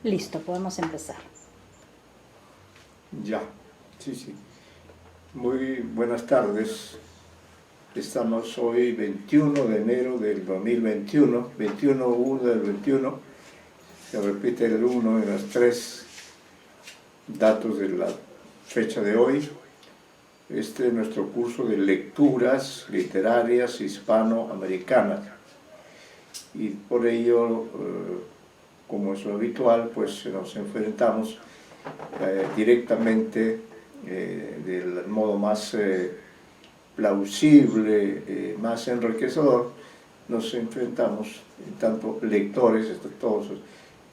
Listo, podemos empezar. Ya, sí. Muy buenas tardes. Estamos hoy 21 de enero del 2021, 21-1 del 21. Se repite el 1 en los tres datos de la fecha de hoy. Este es nuestro curso de lecturas literarias hispanoamericanas. Y por ello, como es lo habitual, pues nos enfrentamos directamente del modo más plausible, más enriquecedor. Nos enfrentamos, en tanto lectores, todos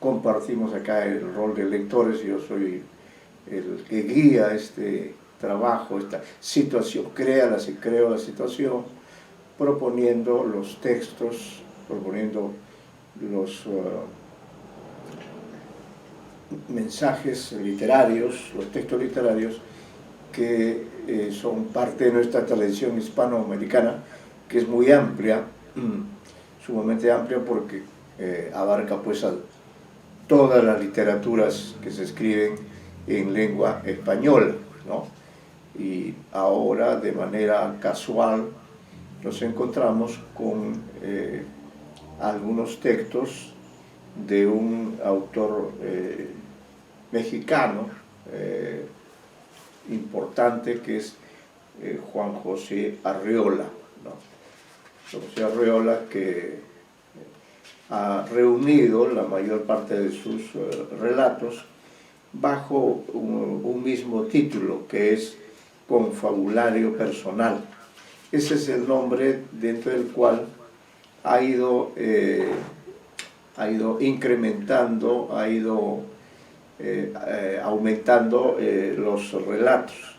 compartimos acá el rol de lectores. Yo soy el que guía este trabajo, esta situación, creo la situación, proponiendo los textos, proponiendo los mensajes literarios, los textos literarios que son parte de nuestra tradición hispanoamericana, que es muy amplia, sumamente amplia, porque abarca pues a todas las literaturas que se escriben en lengua española, ¿no? Y ahora, de manera casual, nos encontramos con algunos textos de un autor mexicano importante, que es Juan José Arreola, ¿no? José Arreola, que ha reunido la mayor parte de sus relatos bajo un mismo título, que es Confabulario Personal. Ese es el nombre dentro del cual ha ido incrementando, ha ido aumentando los relatos,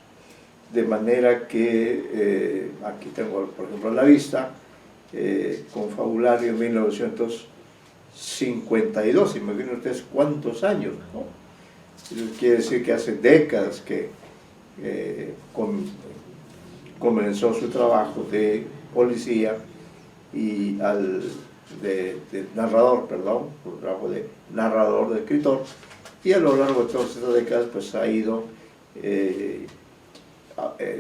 de manera que aquí tengo, por ejemplo, a la vista, Confabulario 1952, imaginen ustedes cuántos años, ¿no? Eso quiere decir que hace décadas que comenzó su trabajo de policía y de narrador, su trabajo de narrador, de escritor, y a lo largo de todas estas décadas pues ha ido,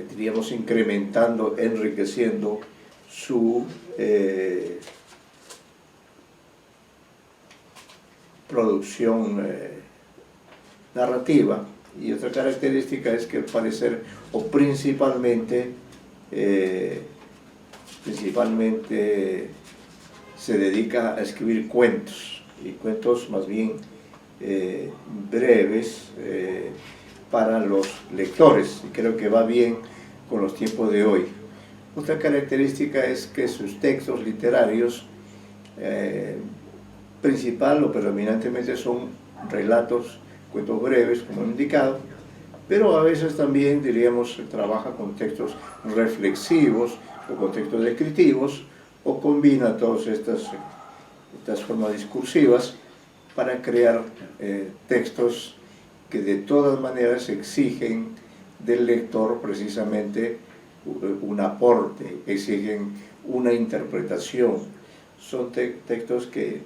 diríamos, incrementando, enriqueciendo su producción narrativa. Y otra característica es que al parecer, o principalmente se dedica a escribir cuentos, y cuentos más bien breves para los lectores, y creo que va bien con los tiempos de hoy. Otra característica es que sus textos literarios principal o predominantemente son relatos, cuentos breves, como he indicado, pero a veces también, diríamos, trabaja con textos reflexivos o con textos descriptivos, o combina todas estas formas discursivas para crear textos que de todas maneras exigen del lector precisamente un aporte, exigen una interpretación. Son textos que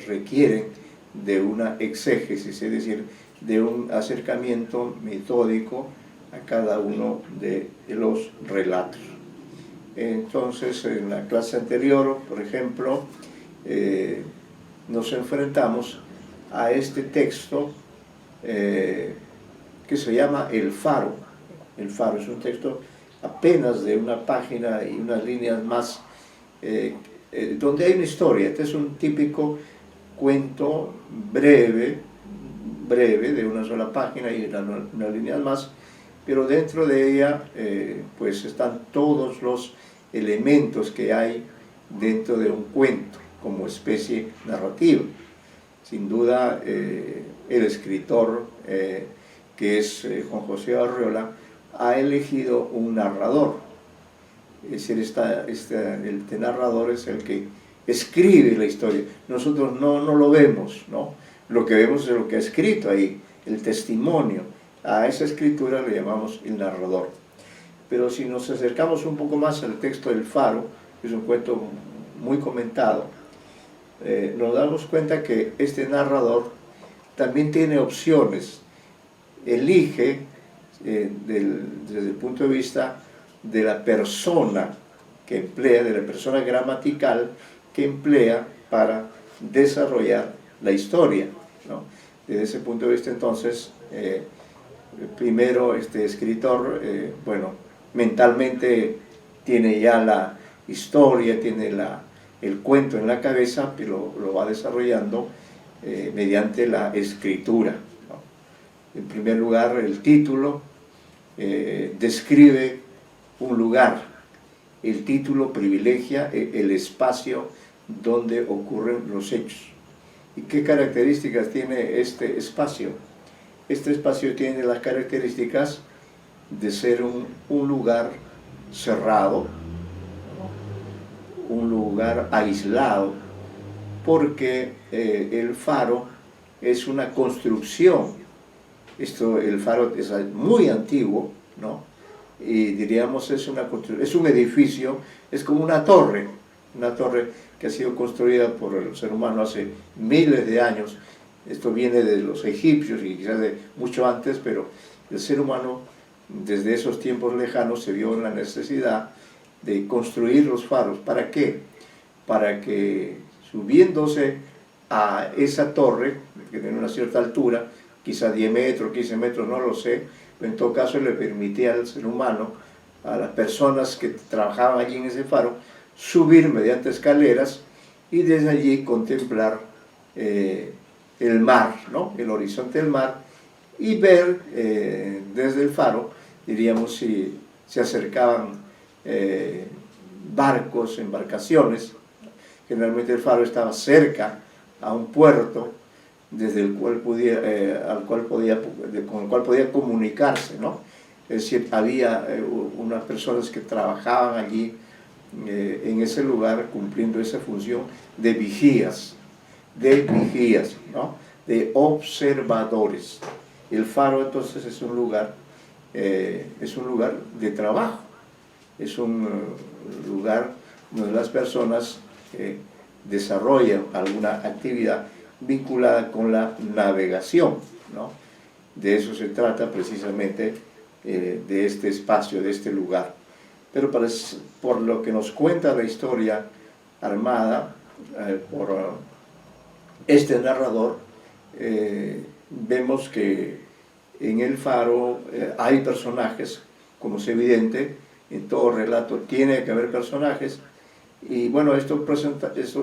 requieren de una exégesis, es decir, de un acercamiento metódico a cada uno de los relatos. Entonces, en la clase anterior, por ejemplo, nos enfrentamos a este texto que se llama El Faro. El Faro es un texto apenas de una página y unas líneas más, donde hay una historia. Este es un típico cuento breve, de una sola página y unas líneas más, pero dentro de ella pues están todos los elementos que hay dentro de un cuento como especie narrativa. Sin duda el escritor, que es Juan José Arreola, ha elegido un narrador. Es decir, el narrador es el que escribe la historia. Nosotros no lo vemos, ¿no? Lo que vemos es lo que ha escrito ahí, el testimonio. A esa escritura le llamamos el narrador. Pero si nos acercamos un poco más al texto del Faro, que es un cuento muy comentado, nos damos cuenta que este narrador también tiene opciones, elige desde el punto de vista de la persona que emplea, de la persona gramatical que emplea para desarrollar la historia, ¿no? Desde ese punto de vista, entonces, primero este escritor, bueno, mentalmente tiene ya la historia, tiene el cuento en la cabeza, pero lo va desarrollando mediante la escritura, ¿no? En primer lugar, el título describe un lugar. El título privilegia el espacio donde ocurren los hechos. ¿Y qué características tiene este espacio? Este espacio tiene las características de ser un lugar cerrado, un lugar aislado, porque el faro es una construcción. El faro es muy antiguo, ¿no? Y diríamos es un edificio, es como una torre que ha sido construida por el ser humano hace miles de años. Esto viene de los egipcios y quizás de mucho antes, pero el ser humano desde esos tiempos lejanos se vio en la necesidad de construir los faros. ¿Para qué? Para que subiéndose a esa torre, que tiene una cierta altura, quizá 10 metros, 15 metros, no lo sé, pero en todo caso le permitía al ser humano, a las personas que trabajaban allí en ese faro, subir mediante escaleras y desde allí contemplar el mar, ¿no? El horizonte del mar, y ver desde el faro, diríamos, si se acercaban barcos, embarcaciones. Generalmente el faro estaba cerca a un puerto desde el cual con el cual podía comunicarse, ¿no? Es decir, había unas personas que trabajaban allí en ese lugar cumpliendo esa función de vigías, ¿no? De observadores. El faro entonces es un lugar de trabajo, es un lugar donde las personas desarrollan alguna actividad vinculada con la navegación, ¿no? De eso se trata precisamente de este espacio, de este lugar. Pero por lo que nos cuenta la historia armada por este narrador, vemos que en el faro hay personajes, como es evidente, en todo relato tiene que haber personajes, y bueno, estos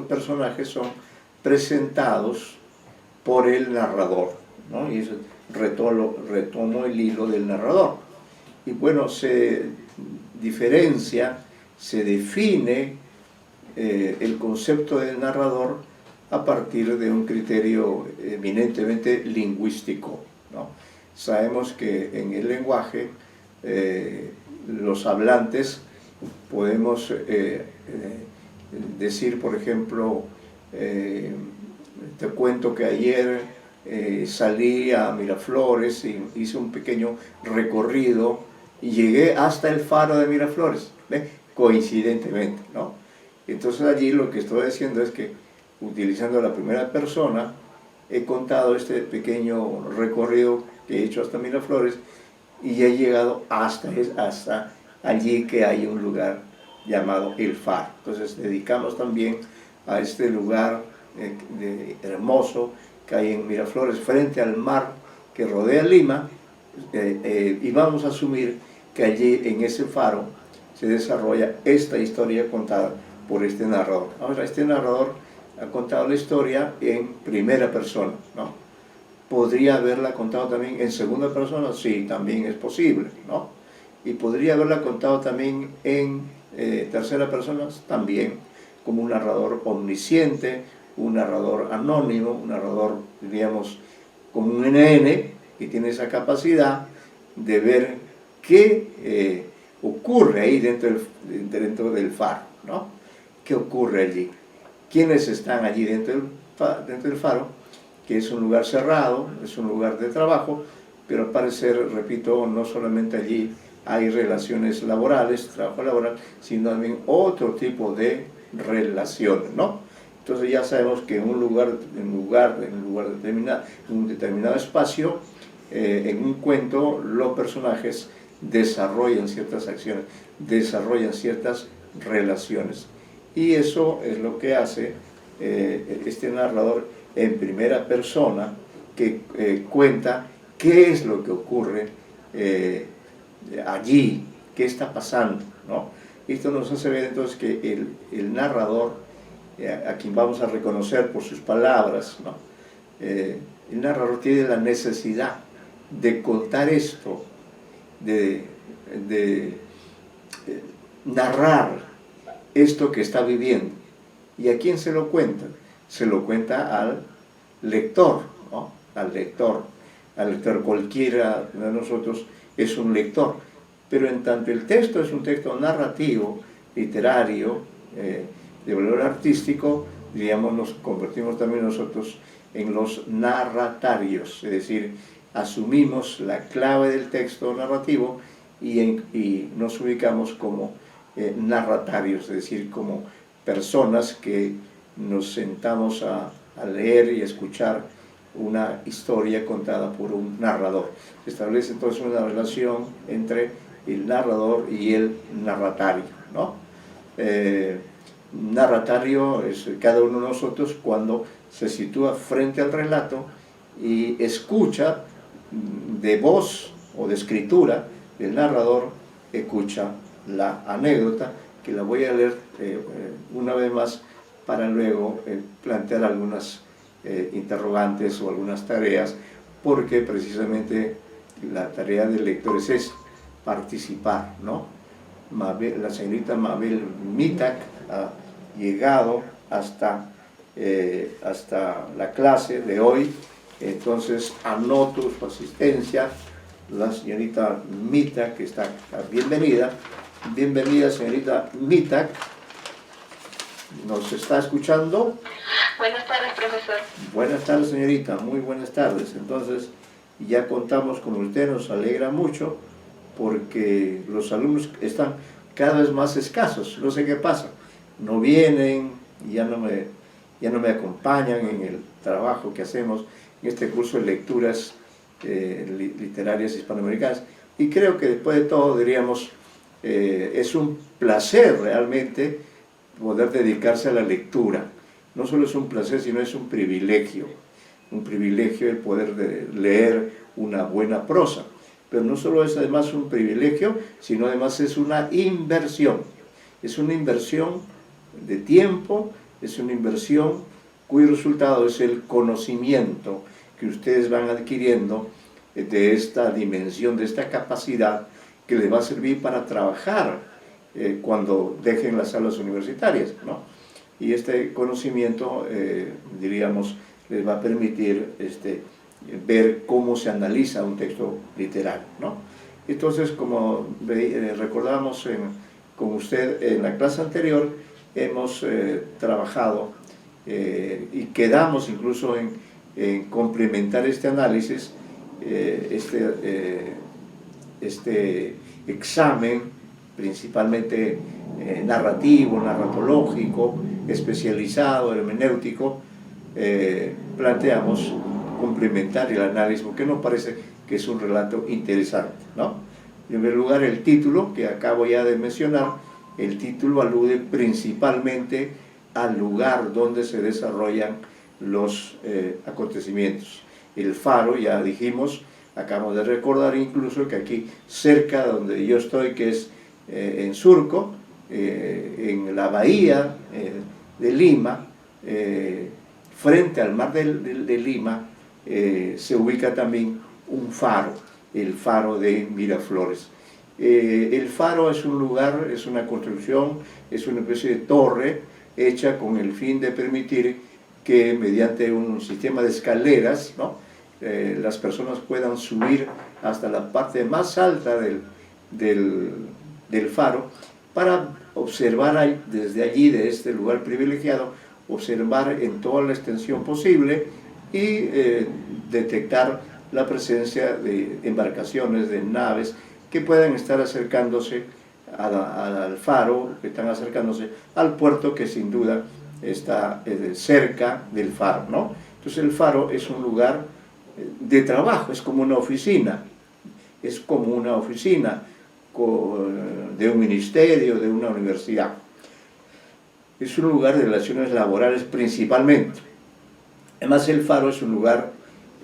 personajes son presentados por el narrador, ¿no? Y eso retomo el hilo del narrador. Y bueno, se diferencia, se define el concepto del narrador a partir de un criterio eminentemente lingüístico, ¿no? Sabemos que en el lenguaje los hablantes podemos decir, por ejemplo, te cuento que ayer salí a Miraflores y hice un pequeño recorrido y llegué hasta el faro de Miraflores, ¿ve? Coincidentemente, ¿no? Entonces allí lo que estoy diciendo es que, utilizando la primera persona, he contado este pequeño recorrido que he hecho hasta Miraflores y he llegado hasta allí, que hay un lugar llamado El Faro. Entonces dedicamos también a este lugar hermoso que hay en Miraflores, frente al mar que rodea Lima, y vamos a asumir que allí en ese faro se desarrolla esta historia contada por este narrador. Ahora, este narrador ha contado la historia en primera persona, ¿no? ¿Podría haberla contado también en segunda persona? Sí, también es posible, ¿no? Y podría haberla contado también en tercera persona, también, como un narrador omnisciente, un narrador anónimo, un narrador, diríamos, como un NN, que tiene esa capacidad de ver qué ocurre ahí dentro del faro, ¿no? ¿Qué ocurre allí? ¿Quiénes están allí dentro del faro? Que es un lugar cerrado, es un lugar de trabajo, pero al parecer, repito, no solamente allí hay relaciones laborales, trabajo laboral, sino también otro tipo de relaciones, ¿no? Entonces ya sabemos que en un determinado espacio, en un cuento, los personajes desarrollan ciertas acciones, desarrollan ciertas relaciones. Y eso es lo que hace este narrador en primera persona, que cuenta qué es lo que ocurre allí, qué está pasando, ¿no? Esto nos hace ver entonces que el narrador, a quien vamos a reconocer por sus palabras, ¿no? El narrador tiene la necesidad de contar esto, de narrar esto que está viviendo. ¿Y a quién se lo cuenta? Se lo cuenta al lector, ¿no? Al lector. Cualquiera de nosotros es un lector. Pero en tanto el texto es un texto narrativo, literario, de valor artístico, diríamos, nos convertimos también nosotros en los narratarios, es decir, asumimos la clave del texto narrativo y nos ubicamos como narratarios, es decir, como personas que nos sentamos a leer y escuchar una historia contada por un narrador. Se establece entonces una relación entre el narrador y el narratario, ¿no? Narratario es cada uno de nosotros cuando se sitúa frente al relato y escucha de voz o de escritura del narrador, escucha la anécdota, que la voy a leer una vez más para luego plantear algunas interrogantes o algunas tareas, porque precisamente la tarea del lector es esa, participar, ¿no? La señorita Mabel Mitak ha llegado hasta la clase de hoy, entonces anoto su asistencia. La señorita Mitak, que está bienvenida. Bienvenida, señorita Mitak. ¿Nos está escuchando? Buenas tardes, profesor. Buenas tardes, señorita. Muy buenas tardes. Entonces, ya contamos con usted, nos alegra mucho, porque los alumnos están cada vez más escasos. No sé qué pasa. No vienen, ya no me acompañan en el trabajo que hacemos en este curso de lecturas literarias hispanoamericanas. Y creo que después de todo, diríamos, es un placer realmente poder dedicarse a la lectura. No solo es un placer, sino es un privilegio el poder leer una buena prosa. Pero no solo es además un privilegio, sino además es una inversión. Es una inversión de tiempo, es una inversión cuyo resultado es el conocimiento que ustedes van adquiriendo de esta dimensión, de esta capacidad que les va a servir para trabajar cuando dejen las salas universitarias, ¿no? Y este conocimiento, diríamos, les va a permitir ver cómo se analiza un texto literario, ¿no? Entonces, como recordamos con usted en la clase anterior, hemos trabajado y quedamos incluso en complementar este análisis, este examen principalmente narrativo, narratológico, especializado, hermenéutico. Planteamos complementar el análisis, porque nos parece que es un relato interesante, ¿no? En primer lugar, el título, que acabo ya de mencionar, el título alude principalmente al lugar donde se desarrollan los acontecimios. El faro, ya dijimos, acabamos de recordar incluso que aquí cerca donde yo estoy, que es en Surco, en la bahía de Lima, frente al mar de Lima, se ubica también un faro, el faro de Miraflores. El faro es un lugar, es una construcción, es una especie de torre hecha con el fin de permitir que mediante un sistema de escaleras, ¿no?, las personas puedan subir hasta la parte más alta del faro para observar desde allí, de este lugar privilegiado, observar en toda la extensión posible y detectar la presencia de embarcaciones, de naves que puedan estar acercándose al faro, que están acercándose al puerto, que sin duda está cerca del faro, ¿no? Entonces el faro es un lugar de trabajo, es como una oficina, es como una oficina de un ministerio, de una universidad. Es un lugar de relaciones laborales principalmente. Además el faro es un lugar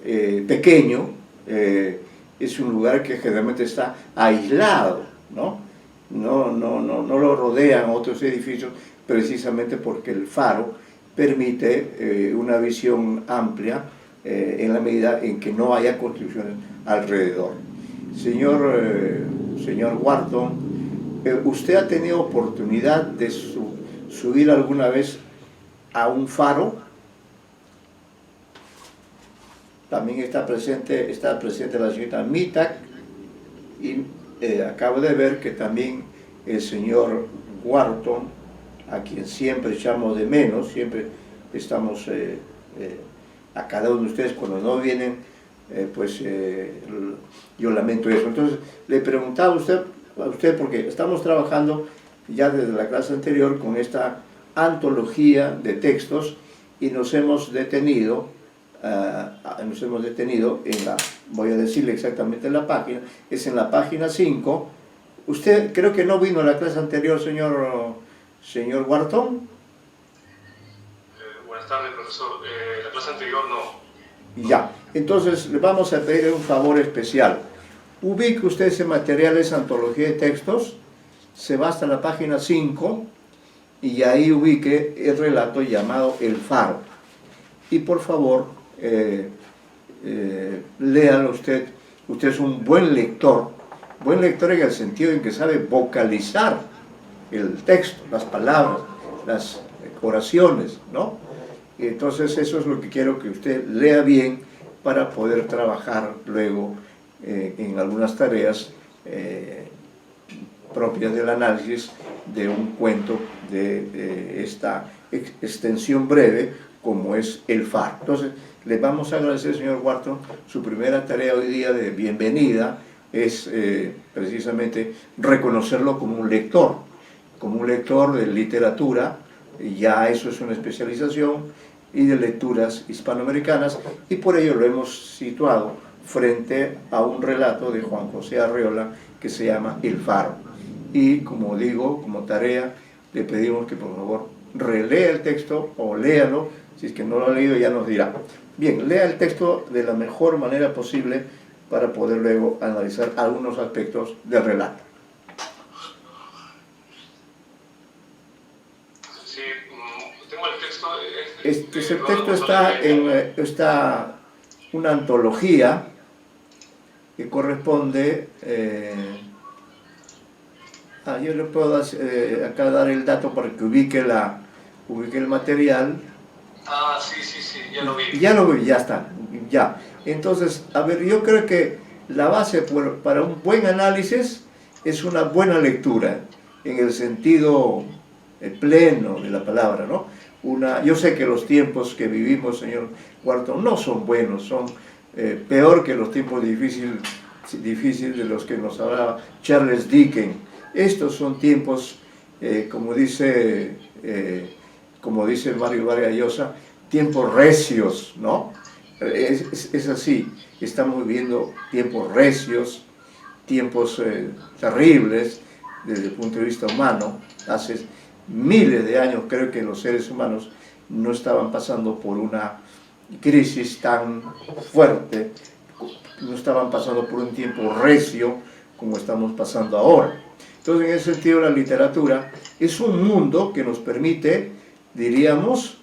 pequeño, es un lugar que generalmente está aislado, ¿no? No lo rodean otros edificios, precisamente porque el faro permite una visión amplia en la medida en que no haya construcciones alrededor. Señor Wharton, ¿usted ha tenido oportunidad de subir alguna vez a un faro? También está presente la señorita Mitak, y acabo de ver que también el señor Wharton, a quien siempre echamos de menos, siempre estamos a cada uno de ustedes cuando no vienen, yo lamento eso. Entonces le preguntaba a usted porque estamos trabajando ya desde la clase anterior con esta antología de textos y nos hemos detenido en la, voy a decirle exactamente la página, es en la página 5. Usted creo que no vino a la clase anterior, señor Wharton. Buenas tardes, profesor. La clase anterior no. Ya, entonces le vamos a pedir un favor especial. Ubique usted ese material, esa antología de textos, se va hasta la página 5 y ahí ubique el relato llamado El Faro. Y por favor, léalo usted. Usted es un buen lector en el sentido en que sabe vocalizar el texto, las palabras, las oraciones, ¿no? Y entonces eso es lo que quiero que usted lea bien para poder trabajar luego en algunas tareas propias del análisis de un cuento de esta extensión breve como es El Faro. Entonces, le vamos a agradecer, señor Wharton, su primera tarea hoy día de bienvenida es precisamente reconocerlo como un lector de literatura, ya eso es una especialización, y de lecturas hispanoamericanas, y por ello lo hemos situado frente a un relato de Juan José Arreola que se llama El Faro. Y como digo, como tarea, le pedimos que por favor relea el texto o léalo, si es que no lo ha leído ya nos dirá. Bien, lea el texto de la mejor manera posible para poder luego analizar algunos aspectos del relato. Sí, tengo el texto. El texto está en una antología que corresponde... yo le puedo acá dar el dato para que ubique el material. Sí, ya lo vi. Ya lo vi, ya está, ya. Entonces, a ver, yo creo que la base para un buen análisis es una buena lectura, en el sentido pleno de la palabra, ¿no? Yo sé que los tiempos que vivimos, señor Wharton, no son buenos, son peor que los tiempos difíciles de los que nos hablaba Charles Dickens. Estos son tiempos, como dice Mario Vargas Llosa, tiempos recios, ¿no? Es así, estamos viviendo tiempos recios, tiempos terribles desde el punto de vista humano. Hace miles de años creo que los seres humanos no estaban pasando por una crisis tan fuerte, no estaban pasando por un tiempo recio como estamos pasando ahora. Entonces, en ese sentido, la literatura es un mundo que nos permite, diríamos,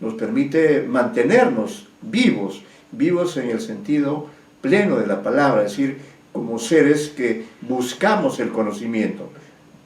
nos permite mantenernos vivos en el sentido pleno de la palabra, es decir, como seres que buscamos el conocimiento.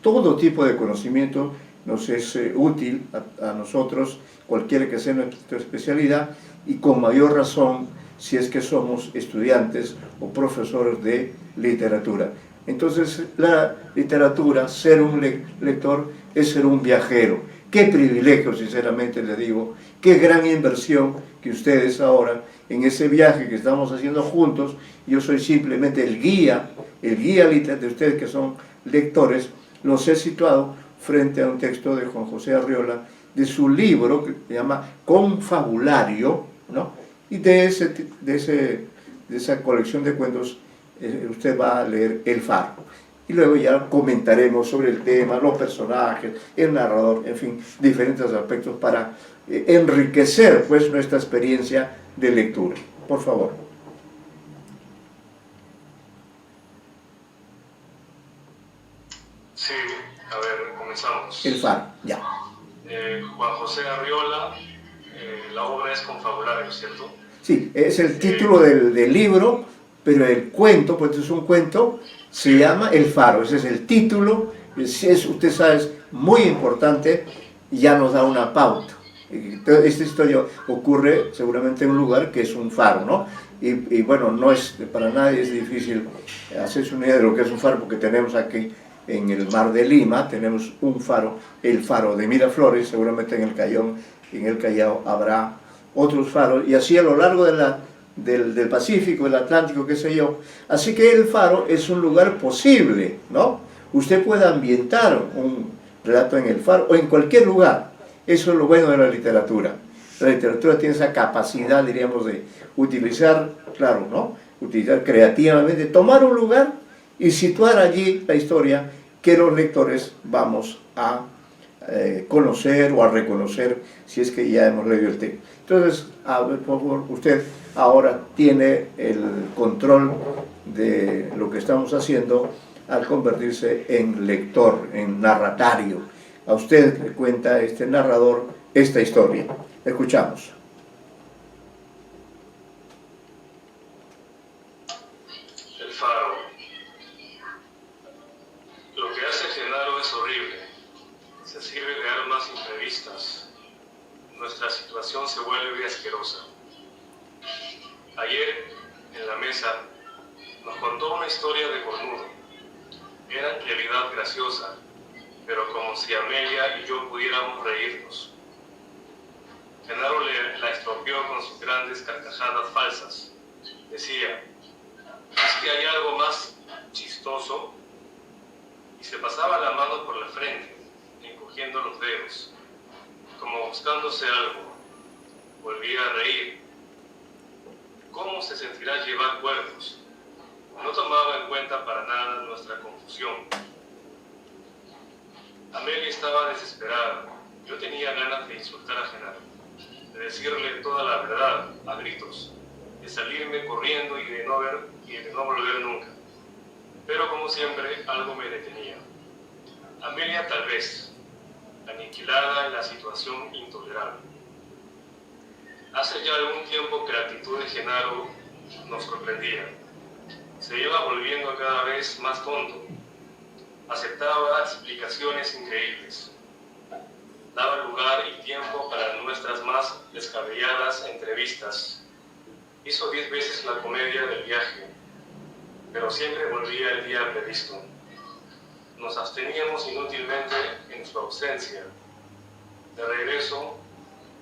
Todo tipo de conocimiento nos es útil a nosotros, cualquiera que sea nuestra especialidad, y con mayor razón si es que somos estudiantes o profesores de literatura. Entonces, la literatura, ser un lector, es ser un viajero. Qué privilegio, sinceramente le digo, qué gran inversión que ustedes ahora, en ese viaje que estamos haciendo juntos, yo soy simplemente el guía de ustedes que son lectores, los he situado frente a un texto de Juan José Arreola de su libro que se llama Confabulario, ¿no? Y de esa colección de cuentos usted va a leer El Faro. Y luego ya comentaremos sobre el tema, los personajes, el narrador, en fin, diferentes aspectos para enriquecer pues nuestra experiencia de lectura. Por favor. Sí, a ver, comenzamos. El Faro, ya. Juan José Arriola, la obra es Confabulario, ¿cierto? Sí, es el título del libro, pero el cuento, pues es un cuento, se llama El Faro, ese es el título, usted sabe, es muy importante, y ya nos da una pauta. Esta historia ocurre seguramente en un lugar que es un faro, ¿no? Y bueno, no es, para nadie es difícil hacerse una idea de lo que es un faro, porque tenemos aquí en el mar de Lima, tenemos un faro, el faro de Miraflores, seguramente en el Callao habrá otros faros, y así a lo largo del Pacífico, del Atlántico, qué sé yo. Así que el faro es un lugar posible, ¿no? Usted puede ambientar un relato en el faro o en cualquier lugar. Eso es lo bueno de la literatura. La literatura tiene esa capacidad, diríamos, de utilizar, claro, ¿no? Utilizar creativamente, tomar un lugar y situar allí la historia que los lectores vamos a conocer o a reconocer si es que ya hemos leído el texto. Entonces, a ver, por favor, usted ahora tiene el control de lo que estamos haciendo al convertirse en lector, en narratario. A usted le cuenta este narrador esta historia. Escuchamos. El Faro. Lo que hace Genaro es horrible. Se sirve de armas imprevistas. Nuestra situación se vuelve asquerosa. Ayer, en la mesa, nos contó una historia de cornudo. Era en realidad graciosa, pero como si Amelia y yo pudiéramos reírnos. Genaro la estropeó con sus grandes carcajadas falsas. Decía, ¿es que hay algo más chistoso? Y se pasaba la mano por la frente, encogiendo los dedos, como buscándose algo. Volvía a reír. ¿Cómo se sentirá llevar cuernos? No tomaba en cuenta para nada nuestra confusión. Amelia estaba desesperada. Yo tenía ganas de insultar a Genaro, de decirle toda la verdad a gritos, de salirme corriendo y de no volver nunca. Pero como siempre, algo me detenía. Amelia tal vez, aniquilada en la situación intolerable. Hace ya algún tiempo que la actitud de Genaro nos sorprendía. Se iba volviendo cada vez más tonto. Aceptaba explicaciones increíbles. Daba lugar y tiempo para nuestras más descabelladas entrevistas. Hizo 10 veces la comedia del viaje, pero siempre volvía el día previsto. Nos absteníamos inútilmente en su ausencia. De regreso,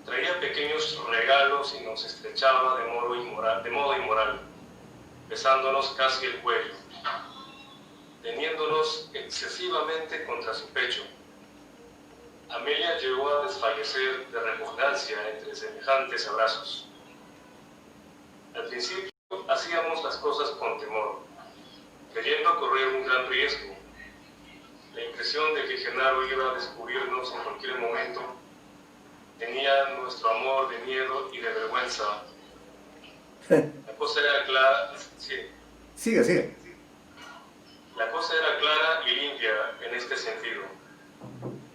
traía pequeños regalos y nos estrechaba de modo inmoral, besándonos casi el cuello, teniéndonos excesivamente contra su pecho. Amelia llegó a desfallecer de repugnancia entre semejantes abrazos. Al principio hacíamos las cosas con temor, creyendo correr un gran riesgo. La impresión de que Genaro iba a descubrirnos en cualquier momento tenía nuestro amor de miedo y de vergüenza. La cosa era clara. Sí. Sigue. La cosa era clara y limpia en este sentido.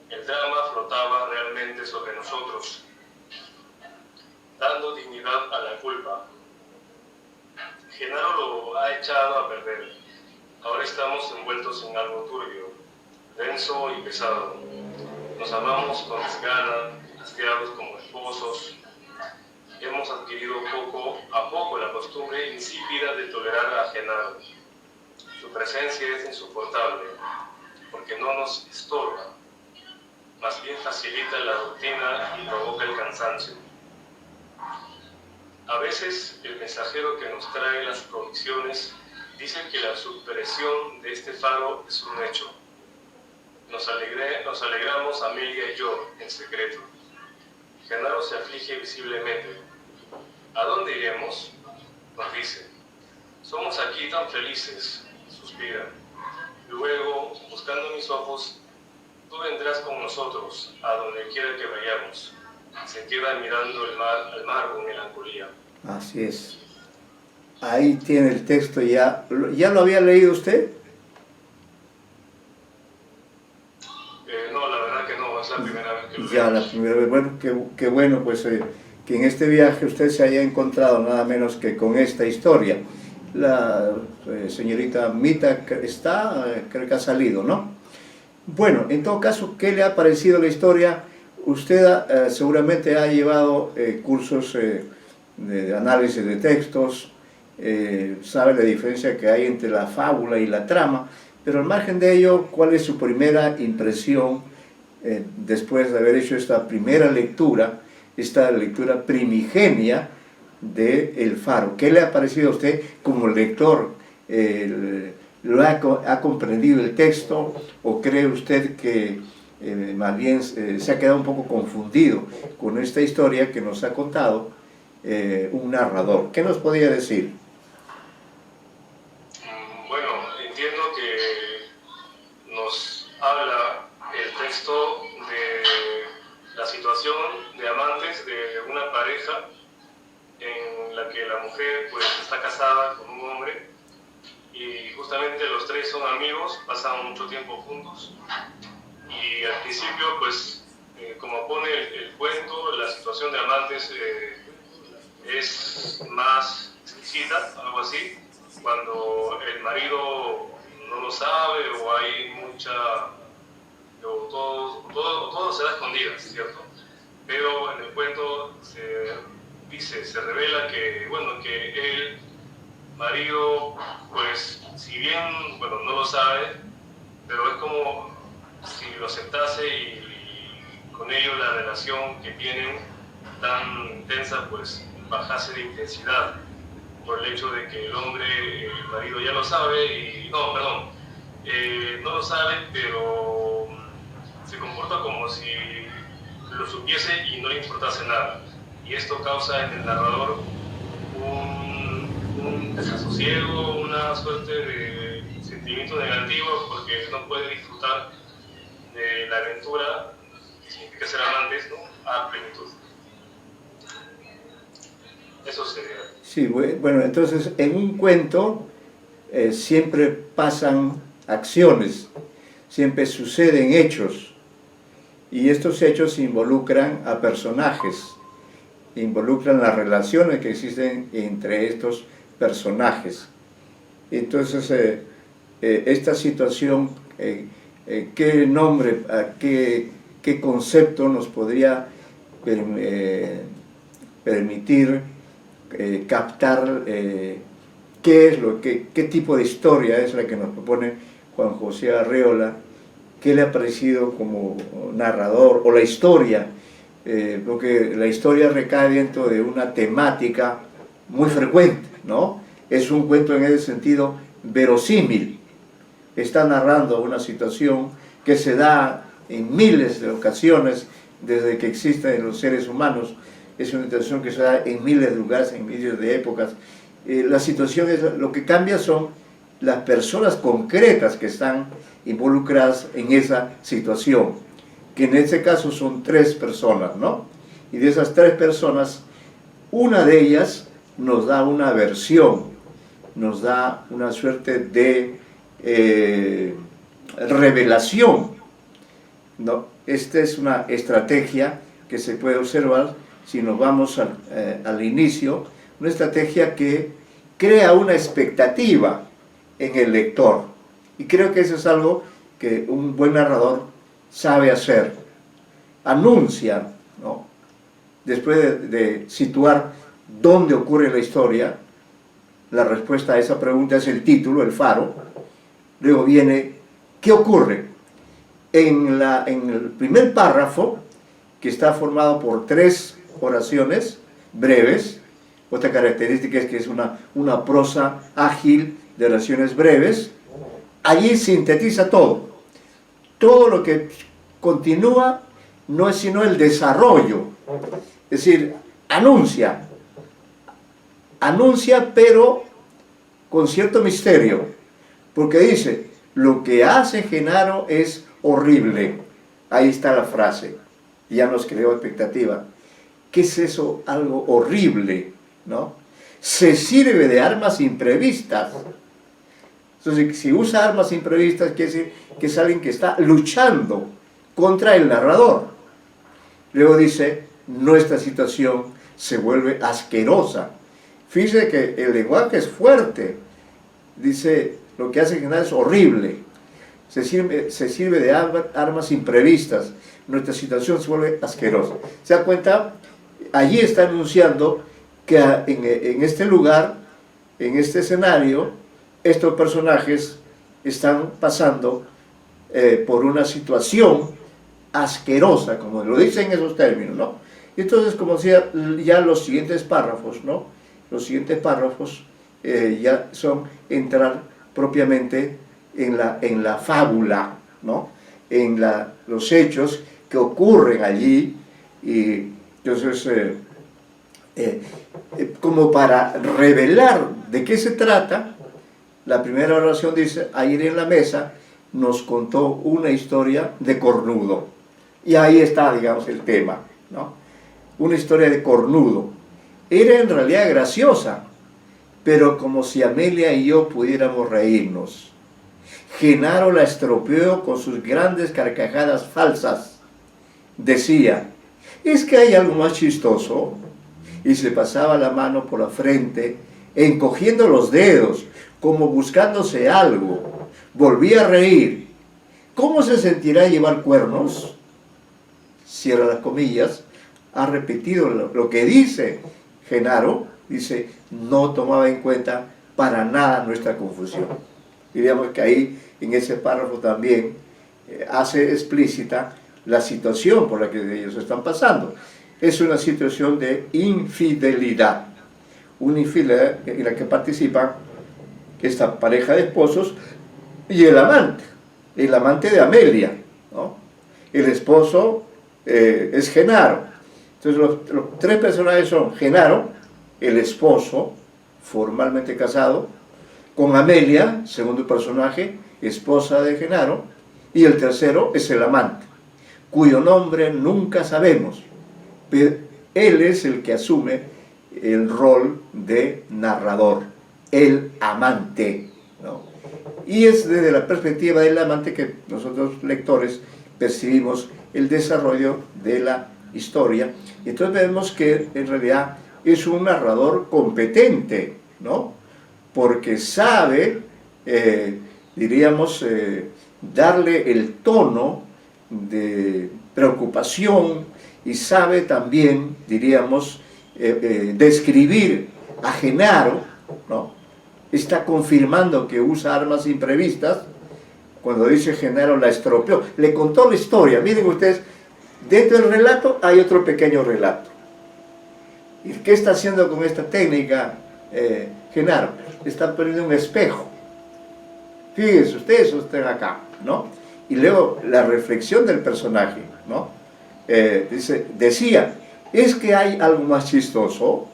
El drama flotaba realmente sobre nosotros, dando dignidad a la culpa. Genaro lo ha echado a perder. Ahora estamos envueltos en algo turbio, denso y pesado. Nos amamos con desgana, hastiados como esposos. Hemos adquirido poco a poco la costumbre insípida de tolerar a Genaro. Su presencia es insoportable, porque no nos estorba, más bien facilita la rutina y provoca el cansancio. A veces el mensajero que nos trae las provisiones dice que la supresión de este faro es un hecho. Nos alegramos Amelia y yo en secreto. Genaro se aflige visiblemente. ¿A dónde iremos? Nos dice. Somos aquí tan felices, suspira. Luego, buscando mis ojos, tú vendrás con nosotros a donde quiera que vayamos. Se queda mirando al mar con melancolía. Así es. Ahí tiene el texto ya. ¿Ya lo había leído usted? No, la verdad que no, es la primera vez que lo Ya, leo. la primera vez. Bueno, qué bueno, pues que en este viaje usted se haya encontrado nada menos que con esta historia. La señorita Mita está, creo que ha salido, ¿no? Bueno, en todo caso, ¿qué le ha parecido la historia? Usted seguramente ha llevado cursos de análisis de textos, sabe la diferencia que hay entre la fábula y la trama, pero al margen de ello, ¿cuál es su primera impresión después de haber hecho esta primera lectura, esta lectura primigenia de El Faro? ¿Qué le ha parecido a usted como lector? ¿Ha comprendido el texto o cree usted que más bien se ha quedado un poco confundido con esta historia que nos ha contado un narrador? ¿Qué nos podría decir? Bueno, entiendo que nos habla el texto de la situación de amantes de una pareja en la que la mujer pues está casada con un hombre y justamente los tres son amigos, pasan mucho tiempo juntos y al principio pues como pone el cuento, la situación de amantes es más exquisita, algo así, cuando el marido no lo sabe o hay mucha, o todo se da escondidas, ¿cierto? Pero en el cuento se revela que, bueno, que el marido, pues, si bien, bueno, no lo sabe, pero es como si lo aceptase y con ello la relación que tienen tan intensa, pues, bajase de intensidad por el hecho de que el hombre, el marido ya lo sabe y, no, perdón, no lo sabe, pero se comporta como si lo supiese y no le importase nada. Y esto causa en el narrador un desasosiego, una suerte de sentimiento negativo porque no puede disfrutar de la aventura que significa ser amantes, ¿no?, a plenitud. Eso sería. Sí, bueno, entonces en un cuento siempre pasan acciones, siempre suceden hechos, y estos hechos involucran a personajes, involucran las relaciones que existen entre estos personajes. Entonces, esta situación, ¿qué nombre, qué concepto nos podría permitir captar qué tipo de historia es la que nos propone Juan José Arreola? ¿Qué le ha parecido como narrador? O la historia, porque la historia recae dentro de una temática muy frecuente, ¿no? Es un cuento en ese sentido verosímil. Está narrando una situación que se da en miles de ocasiones desde que existen los seres humanos. Es una situación que se da en miles de lugares, en miles de épocas. La situación es, lo que cambia son las personas concretas que están involucradas en esa situación, que en este caso son tres personas, ¿no? Y de esas tres personas, una de ellas nos da una versión, nos da una suerte de revelación, ¿no? Esta es una estrategia que se puede observar si nos vamos al inicio, una estrategia que crea una expectativa en el lector. Y creo que eso es algo que un buen narrador sabe hacer. Anuncia, ¿no? Después de situar dónde ocurre la historia, la respuesta a esa pregunta es el título, El Faro. Luego viene, ¿qué ocurre? En el primer párrafo, que está formado por tres oraciones breves, otra característica es que es una prosa ágil de oraciones breves, allí sintetiza todo lo que continúa no es sino el desarrollo. Es decir, anuncia, pero con cierto misterio, porque dice, lo que hace Genaro es horrible. Ahí está la frase, ya nos creó expectativa. ¿Qué es eso? Algo horrible, ¿no? Se sirve de armas imprevistas. Entonces, si usa armas imprevistas, quiere decir que es alguien que está luchando contra el narrador. Luego dice, nuestra situación se vuelve asquerosa. Fíjese que el lenguaje es fuerte. Dice, lo que hace Genaro es horrible. Se sirve de armas imprevistas. Nuestra situación se vuelve asquerosa. ¿Se da cuenta? Allí está anunciando que en este lugar, en este escenario, estos personajes están pasando por una situación asquerosa, como lo dicen esos términos, ¿no? Y entonces, como decía, ya los siguientes párrafos, ¿no? Los siguientes párrafos ya son entrar propiamente en la fábula, ¿no? En los hechos que ocurren allí, y entonces, como para revelar de qué se trata, la primera oración dice, ayer en la mesa nos contó una historia de cornudo. Y ahí está, digamos, el tema, ¿no? Una historia de cornudo. Era en realidad graciosa, pero como si Amelia y yo pudiéramos reírnos. Genaro la estropeó con sus grandes carcajadas falsas. Decía, ¿es que hay algo más chistoso? Y se pasaba la mano por la frente, encogiendo los dedos, como buscándose algo. Volvía a reír. ¿Cómo se sentirá llevar cuernos? Cierra las comillas. Ha repetido lo que dice Genaro. Dice, no tomaba en cuenta para nada nuestra confusión. Diríamos que ahí, en ese párrafo también, hace explícita la situación por la que ellos están pasando. Es una situación de infidelidad. Una infidelidad en la que participan esta pareja de esposos y el amante de Amelia, ¿no? El esposo es Genaro. Entonces los tres personajes son Genaro, el esposo, formalmente casado, con Amelia, segundo personaje, esposa de Genaro, y el tercero es el amante, cuyo nombre nunca sabemos, pero él es el que asume el rol de narrador, el amante, ¿no? Y es desde la perspectiva del amante que nosotros lectores percibimos el desarrollo de la historia. Y entonces vemos que en realidad es un narrador competente, ¿no? Porque sabe, diríamos, darle el tono de preocupación y sabe también, diríamos, describir a Genaro, ¿no? Está confirmando que usa armas imprevistas. Cuando dice Genaro la estropeó, le contó la historia. Miren ustedes, dentro del relato hay otro pequeño relato. ¿Y qué está haciendo con esta técnica Genaro? Está poniendo un espejo. Fíjense, ustedes están acá, ¿no? Y luego la reflexión del personaje, ¿no? Decía, ¿es que hay algo más chistoso?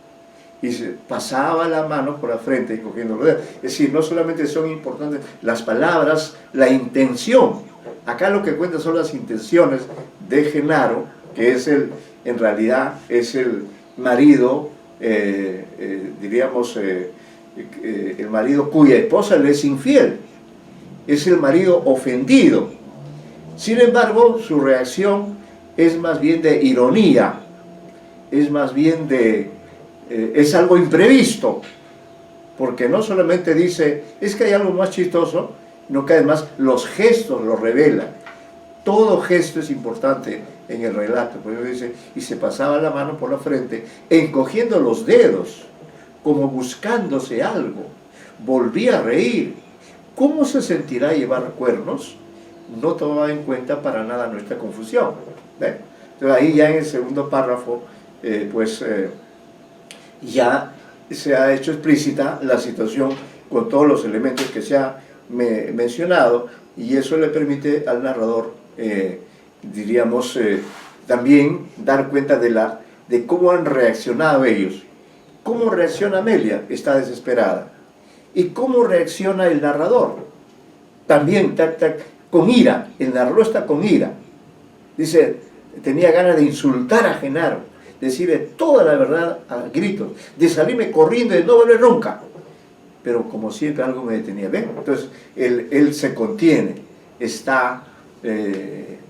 Y se pasaba la mano por la frente y cogiendo los dedos. Es decir, no solamente son importantes las palabras, la intención. Acá lo que cuenta son las intenciones de Genaro, que es en realidad es el marido, diríamos, el marido cuya esposa le es infiel. Es el marido ofendido. Sin embargo, su reacción es más bien de ironía, es más bien es algo imprevisto, porque no solamente dice, es que hay algo más chistoso, sino que además los gestos lo revelan. Todo gesto es importante en el relato. Por eso dice, y se pasaba la mano por la frente, encogiendo los dedos, como buscándose algo. Volvía a reír. ¿Cómo se sentirá llevar cuernos? No tomaba en cuenta para nada nuestra confusión. ¿Ven? Entonces ahí ya en el segundo párrafo, ya se ha hecho explícita la situación con todos los elementos que se ha mencionado, y eso le permite al narrador, diríamos, también dar cuenta de cómo han reaccionado ellos. ¿Cómo reacciona Amelia? Está desesperada. ¿Y cómo reacciona el narrador? También con ira. El narrador está con ira. Dice, tenía ganas de insultar a Genaro, decirle toda la verdad a gritos, de salirme corriendo y de no volver nunca. Pero como siempre algo me detenía. ¿Ven? Entonces él se contiene, está,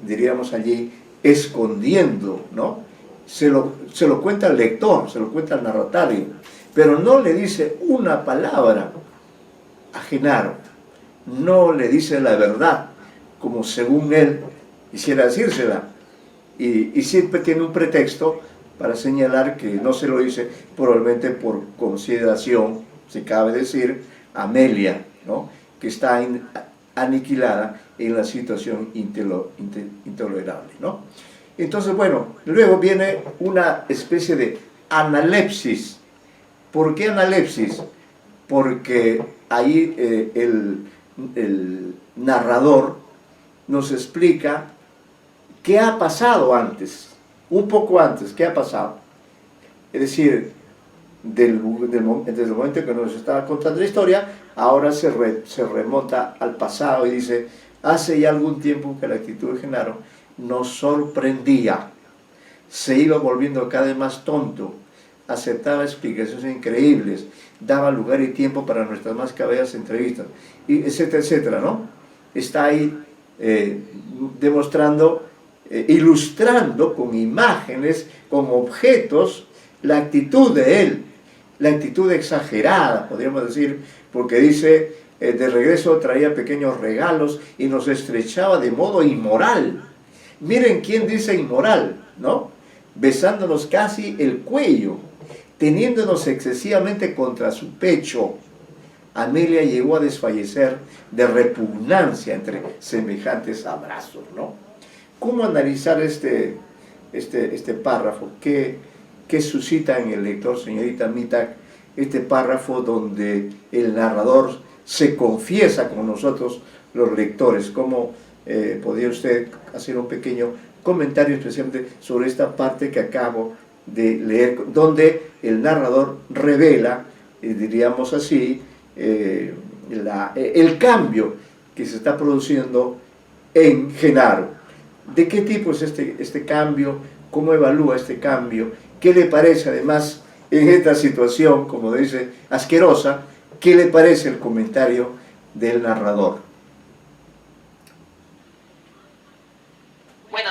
diríamos allí, escondiendo, ¿no? Se lo cuenta al lector, se lo cuenta al narratario, pero no le dice una palabra a Genaro, no le dice la verdad, como según él quisiera decírsela, y siempre tiene un pretexto para señalar que no se lo dice probablemente por consideración, se cabe decir, a Amelia, ¿no? Que está aniquilada en la situación intolerable, ¿no? Entonces, bueno, luego viene una especie de analepsis. ¿Por qué analepsis? Porque ahí el narrador nos explica qué ha pasado antes, un poco antes, qué ha pasado. Es decir, desde el momento que nos estaba contando la historia, ahora se remonta al pasado y dice, hace ya algún tiempo que la actitud de Genaro nos sorprendía, se iba volviendo cada vez más tonto, aceptaba explicaciones increíbles, daba lugar y tiempo para nuestras más cabellas entrevistas, y etcétera, etcétera, ¿no? Está ahí demostrando, ilustrando con imágenes, con objetos, la actitud de él, la actitud exagerada, podríamos decir, porque dice, de regreso traía pequeños regalos y nos estrechaba de modo inmoral. Miren quién dice inmoral, ¿no? Besándonos casi el cuello, teniéndonos excesivamente contra su pecho. Amelia llegó a desfallecer de repugnancia entre semejantes abrazos, ¿no? ¿Cómo analizar este párrafo? ¿Qué suscita en el lector, señorita Mitak, este párrafo donde el narrador se confiesa con nosotros, los lectores? ¿Cómo podría usted hacer un pequeño comentario especialmente sobre esta parte que acabo de leer, donde el narrador revela, diríamos así, el cambio que se está produciendo en Genaro? ¿De qué tipo es este cambio? ¿Cómo evalúa este cambio? ¿Qué le parece además en esta situación, como dice, asquerosa? ¿Qué le parece el comentario del narrador? Bueno,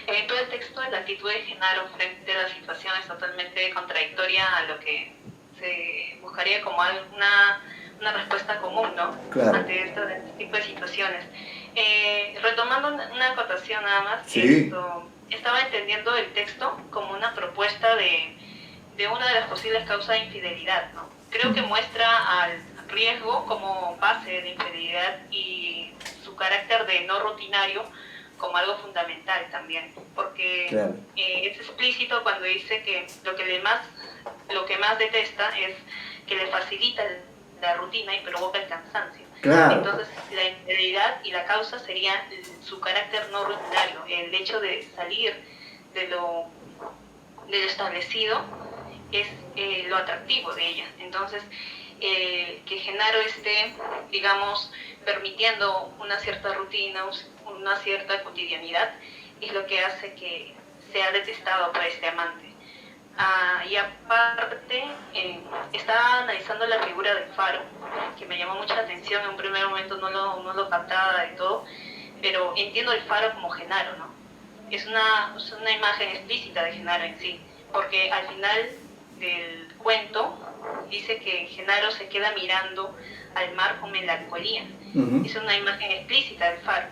en todo el texto, la actitud de Genaro frente a la situación es totalmente contradictoria a lo que se buscaría como una respuesta común, ¿no? Claro. Ante este tipo de situaciones. Retomando una acotación nada más, Sí. Estaba entendiendo el texto como una propuesta de una de las posibles causas de infidelidad, ¿no? Creo que muestra al riesgo como base de infidelidad y su carácter de no rutinario como algo fundamental también, porque Claro. Es explícito cuando dice que lo que más detesta es que le facilita la rutina y provoca el cansancio. Claro. Entonces la infidelidad y la causa sería su carácter no rutinario, el hecho de salir de lo establecido es lo atractivo de ella. Entonces que Genaro esté, digamos, permitiendo una cierta rutina, una cierta cotidianidad, es lo que hace que sea detestado por este amante. Y aparte, estaba analizando la figura del faro, que me llamó mucha atención. En un primer momento no lo captaba de todo, pero entiendo el faro como Genaro, ¿no? Es una imagen explícita de Genaro en sí, porque al final del cuento dice que Genaro se queda mirando al mar con melancolía. Es una imagen explícita del faro.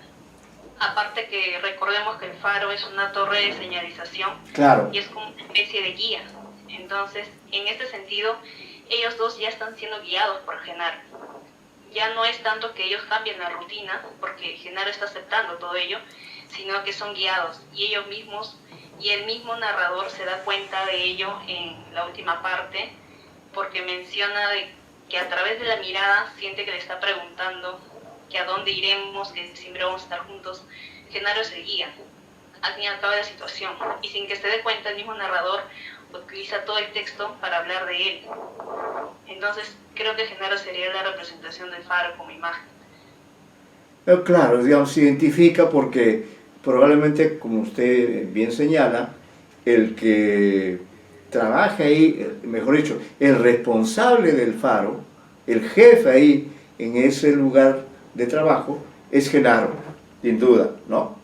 Aparte que recordemos que el faro es una torre de señalización. Claro. Y es como una especie de guía. Entonces, en este sentido, ellos dos ya están siendo guiados por Genaro. Ya no es tanto que ellos cambien la rutina, porque Genaro está aceptando todo ello, sino que son guiados. Y ellos mismos, y el mismo narrador se da cuenta de ello en la última parte, porque menciona que a través de la mirada siente que le está preguntando que a dónde iremos, que siempre vamos a estar juntos. Genaro es el guía. al fin y al cabo de la situación, y sin que se dé cuenta el mismo narrador utiliza todo el texto para hablar de él. Entonces creo que Genaro sería la representación del faro como imagen. Claro, digamos, se identifica porque probablemente, como usted bien señala, el que trabaja ahí, mejor dicho, el responsable del faro, el jefe ahí en ese lugar de trabajo, es Genaro, sin duda, ¿no?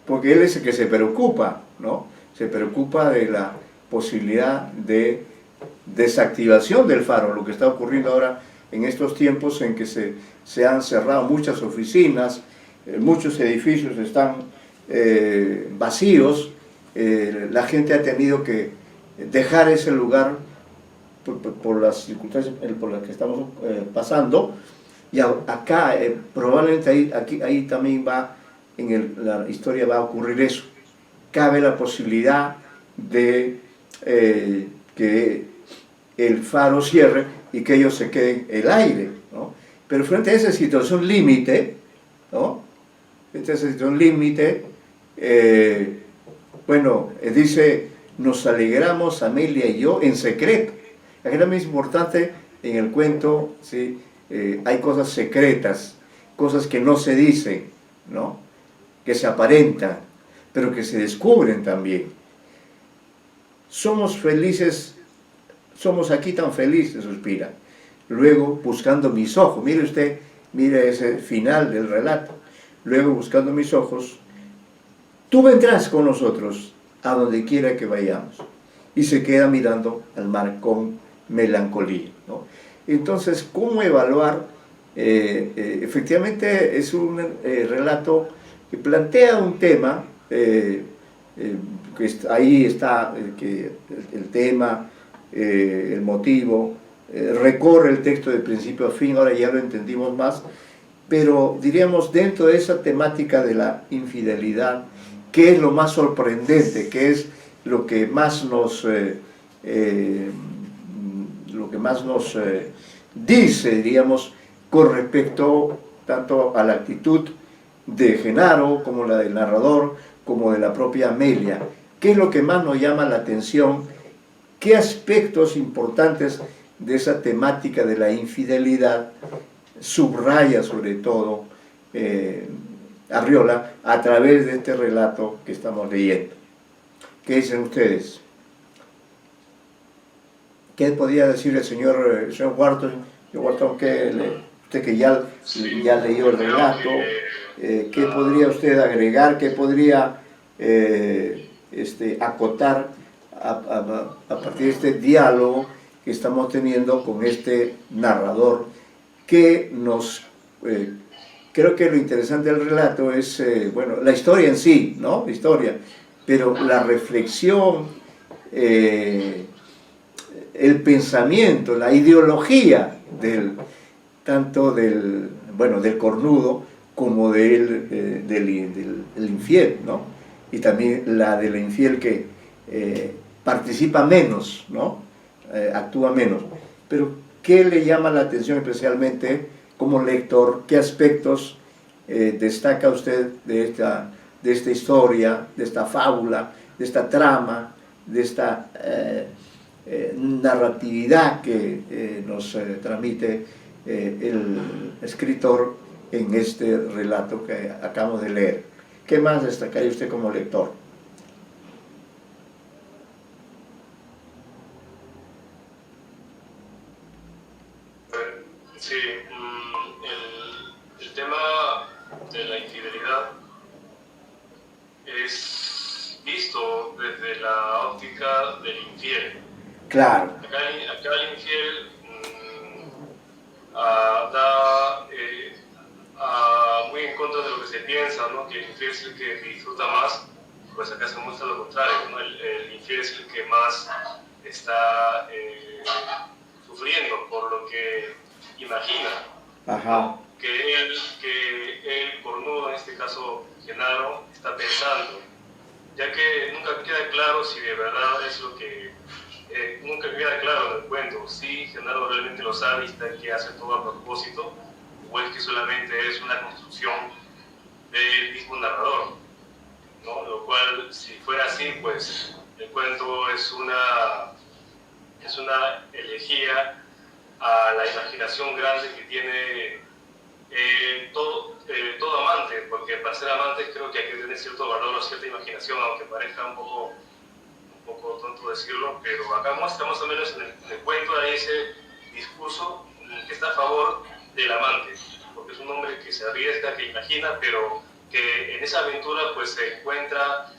Porque él es el que se preocupa, ¿no? Se preocupa de la posibilidad de desactivación del faro, lo que está ocurriendo ahora en estos tiempos en que se han cerrado muchas oficinas, muchos edificios están vacíos, la gente ha tenido que dejar ese lugar por las circunstancias por las que estamos pasando, y acá probablemente ahí también va, la historia va a ocurrir eso. Cabe la posibilidad de que el faro cierre y que ellos se queden en el aire, ¿no? Pero frente a esa situación límite, ¿no? Frente a esa situación límite, bueno, dice, nos alegramos Amelia y yo en secreto. Aquí también es importante en el cuento, ¿sí? Hay cosas secretas, cosas que no se dicen, ¿no? Que se aparentan, pero que se descubren también. Somos felices, somos aquí tan felices, suspira. Luego, buscando mis ojos, mire usted, mire ese final del relato. Luego, buscando mis ojos, tú vendrás con nosotros a donde quiera que vayamos. Y se queda mirando al mar con melancolía, ¿no? Entonces, ¿cómo evaluar? Efectivamente es un relato que plantea un tema, ahí está el tema, el motivo, recorre el texto de principio a fin, ahora ya lo entendimos más, pero diríamos dentro de esa temática de la infidelidad, ¿qué es lo más sorprendente? ¿Qué es lo que más nos dice, diríamos, con respecto tanto a la actitud de Genaro como la del narrador, como de la propia Amelia? ¿Qué es lo que más nos llama la atención? ¿Qué aspectos importantes de esa temática de la infidelidad subraya sobre todo Arriola a través de este relato que estamos leyendo? ¿Qué dicen ustedes? ¿Qué podría decir el señor Wharton? Usted que ya leyó el relato, ¿qué podría usted agregar? ¿Qué podría acotar a partir de este diálogo que estamos teniendo con este narrador que nos... creo que lo interesante del relato es, bueno, la historia en sí, ¿no? La historia, pero la reflexión, el pensamiento, la ideología tanto del cornudo como del infiel, ¿no? Y también la del infiel que participa menos, ¿no? Actúa menos. Pero, ¿qué le llama la atención especialmente como lector? ¿Qué aspectos destaca usted de esta historia, de esta fábula, de esta trama, de esta narratividad que nos transmite el escritor en este relato que acabamos de leer? ¿Qué más destacaría usted como lector? Sí, el tema de la infidelidad es visto desde la óptica del infiel. Claro. Acá el infiel da muy en contra de lo que se piensa, ¿no? Que el infiel es el que disfruta más. Pues acá se muestra lo contrario, ¿no? El infiel es el que más está sufriendo por lo que imagina. Ajá. Que él, cornudo, en este caso Genaro, está pensando, ya que nunca queda claro si de verdad es lo que nunca queda claro en el cuento, si Genaro realmente lo sabe y está que hace todo a propósito, o es que solamente es una construcción del mismo narrador. ¿no? Lo cual, si fuera así, pues el cuento es una elegía a la imaginación grande que tiene todo amante, porque para ser amantes creo que hay que tener cierto valor o cierta imaginación, aunque parezca un poco tonto decirlo, pero acá muestra más o menos en el cuento a ese discurso que está a favor del amante, porque es un hombre que se arriesga, que imagina, pero que en esa aventura pues se encuentra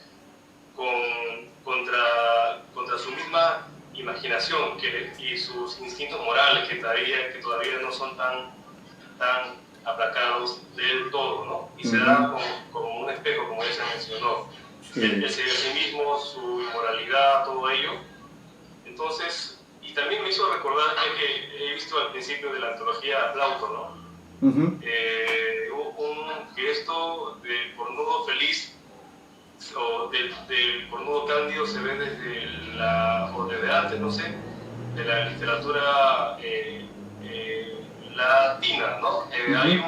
contra su misma imaginación y sus instintos morales que todavía no son tan aplacados del todo, ¿no? Y se da como un espejo, como ya se mencionó. Sí. El ser a sí mismo, su inmoralidad, todo ello. Entonces, y también me hizo recordar que he visto al principio de la antología Plauto, ¿no? Un gesto del cornudo feliz o del cornudo cándido se ve desde antes, no sé, de la literatura latina, ¿no? Hay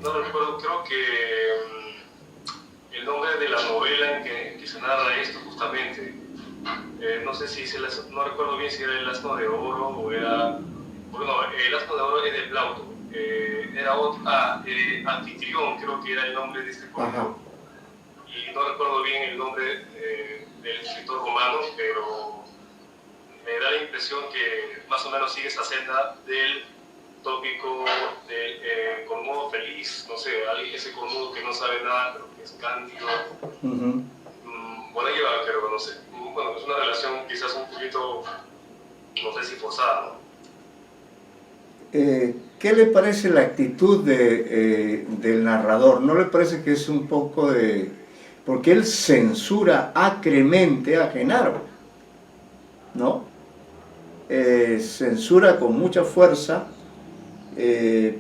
no recuerdo, creo que el nombre de la novela en que se narra esto justamente, no sé si no recuerdo bien si era El Asno de Oro o era, bueno, El Asno de Oro es de Plauto, era Anfitrión, creo que era el nombre de este cuento, y no recuerdo bien el nombre del escritor romano, pero me da la impresión que más o menos sigue esa senda del tópico de cornudo feliz, no sé, ese cornudo que no sabe nada, pero que es cándido. Bueno, pero no sé. Bueno, es una relación quizás un poquito, no sé si forzada, ¿no? ¿Qué le parece la actitud del narrador? ¿No le parece que es un poco de...? Porque él censura acremente a Genaro, ¿no? Censura con mucha fuerza,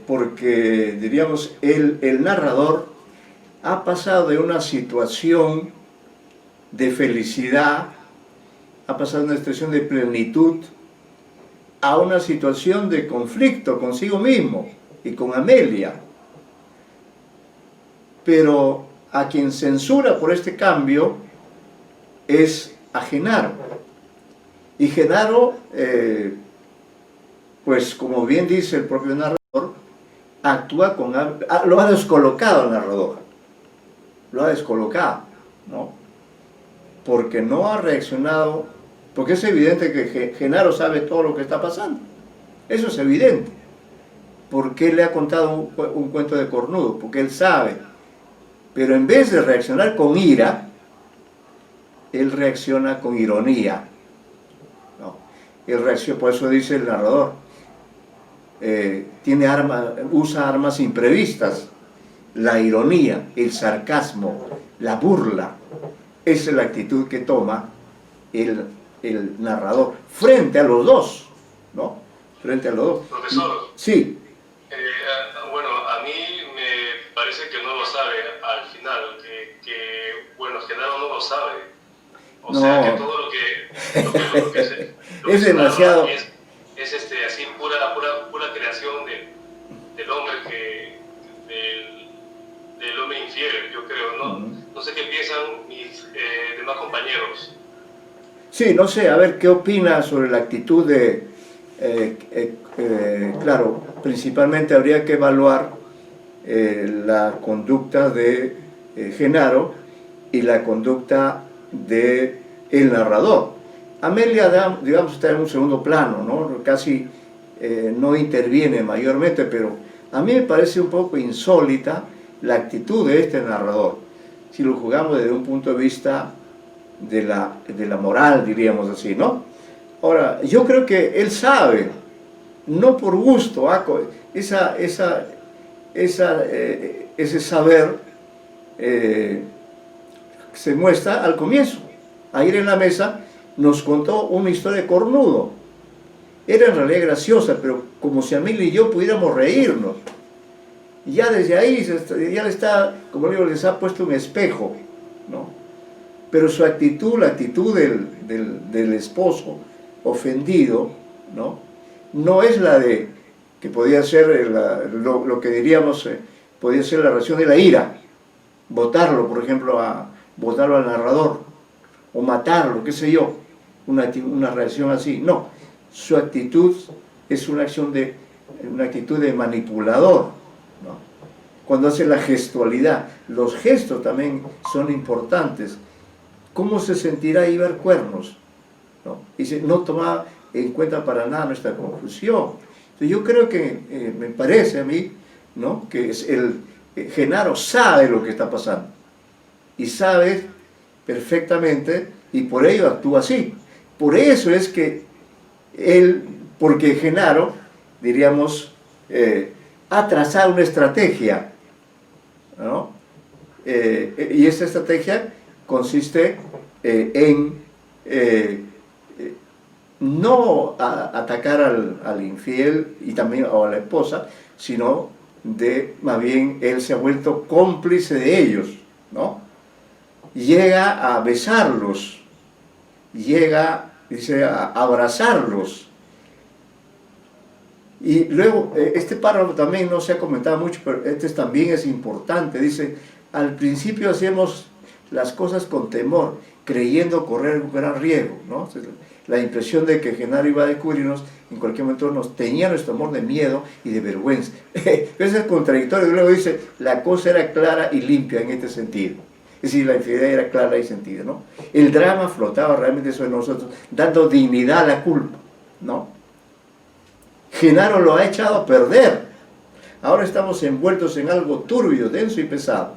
porque, diríamos, el narrador ha pasado de una situación de felicidad, ha pasado de una situación de plenitud a una situación de conflicto consigo mismo y con Amelia. Pero a quien censura por este cambio es a Genaro. Y Genaro, pues como bien dice el propio narrador, actúa lo ha descolocado al narrador, lo ha descolocado, ¿no? Porque no ha reaccionado, porque es evidente que Genaro sabe todo lo que está pasando, eso es evidente. ¿Por qué le ha contado un cuento de cornudo? Porque él sabe, pero en vez de reaccionar con ira, él reacciona con ironía, ¿no? Por eso dice el narrador, usa armas imprevistas, la ironía, el sarcasmo, la burla. Esa es la actitud que toma el narrador frente a los dos, ¿no? Frente a los dos. Profesor. Sí. Bueno, a mí me parece que no lo sabe al final, bueno, Genaro no lo sabe. O sea, que todo lo que es demasiado... Es así pura creación del hombre del hombre infiel, yo creo, ¿no? No sé qué piensan mis demás compañeros. Sí, no sé, a ver, ¿qué opina sobre la actitud de... claro, principalmente habría que evaluar la conducta de Genaro y la conducta del narrador. Amelia, digamos, está en un segundo plano, ¿no? Casi no interviene mayormente, pero a mí me parece un poco insólita la actitud de este narrador, si lo jugamos desde un punto de vista de la moral, diríamos así, ¿no? Ahora, yo creo que él sabe, no por gusto, ese saber se muestra al comienzo. Ayer en la mesa nos contó una historia de cornudo. Era en realidad graciosa, pero como si Amelia y yo pudiéramos reírnos. Y ya desde ahí, ya le está, como digo, les ha puesto un espejo, ¿no? Pero su actitud, la actitud del esposo ofendido, ¿no? No es la de, que podía ser lo que diríamos, podía ser la reacción de la ira. botarlo, por ejemplo, botarlo al narrador, o matarlo, qué sé yo, una reacción así. No, su actitud es una actitud de manipulador, ¿no? Cuando hace la gestualidad, los gestos también son importantes. ¿Cómo se sentirá Iber Cuernos? ¿No? Dice, no tomaba en cuenta para nada nuestra confusión. Entonces, yo creo que, me parece a mí, ¿no?, que Genaro sabe lo que está pasando, y sabe perfectamente, y por ello actúa así. Por eso es que porque Genaro, diríamos, ha trazado una estrategia, ¿no? Y esta estrategia consiste en no atacar al infiel y también a la esposa, sino más bien él se ha vuelto cómplice de ellos, ¿no? Llega a besarlos, llega, dice, a abrazarlos. Y luego, este párrafo también no se ha comentado mucho, pero este también es importante. Dice, al principio hacíamos las cosas con temor, creyendo correr un gran riesgo, ¿no? La impresión de que Genaro iba a descubrirnos, en cualquier momento nos tenía nuestro amor de miedo y de vergüenza. Eso es contradictorio. Luego dice, la cosa era clara y limpia en este sentido. Es decir, la infidelidad era clara y sentida, ¿no? El drama flotaba realmente sobre nosotros, dando dignidad a la culpa, ¿no? Genaro lo ha echado a perder. Ahora estamos envueltos en algo turbio, denso y pesado.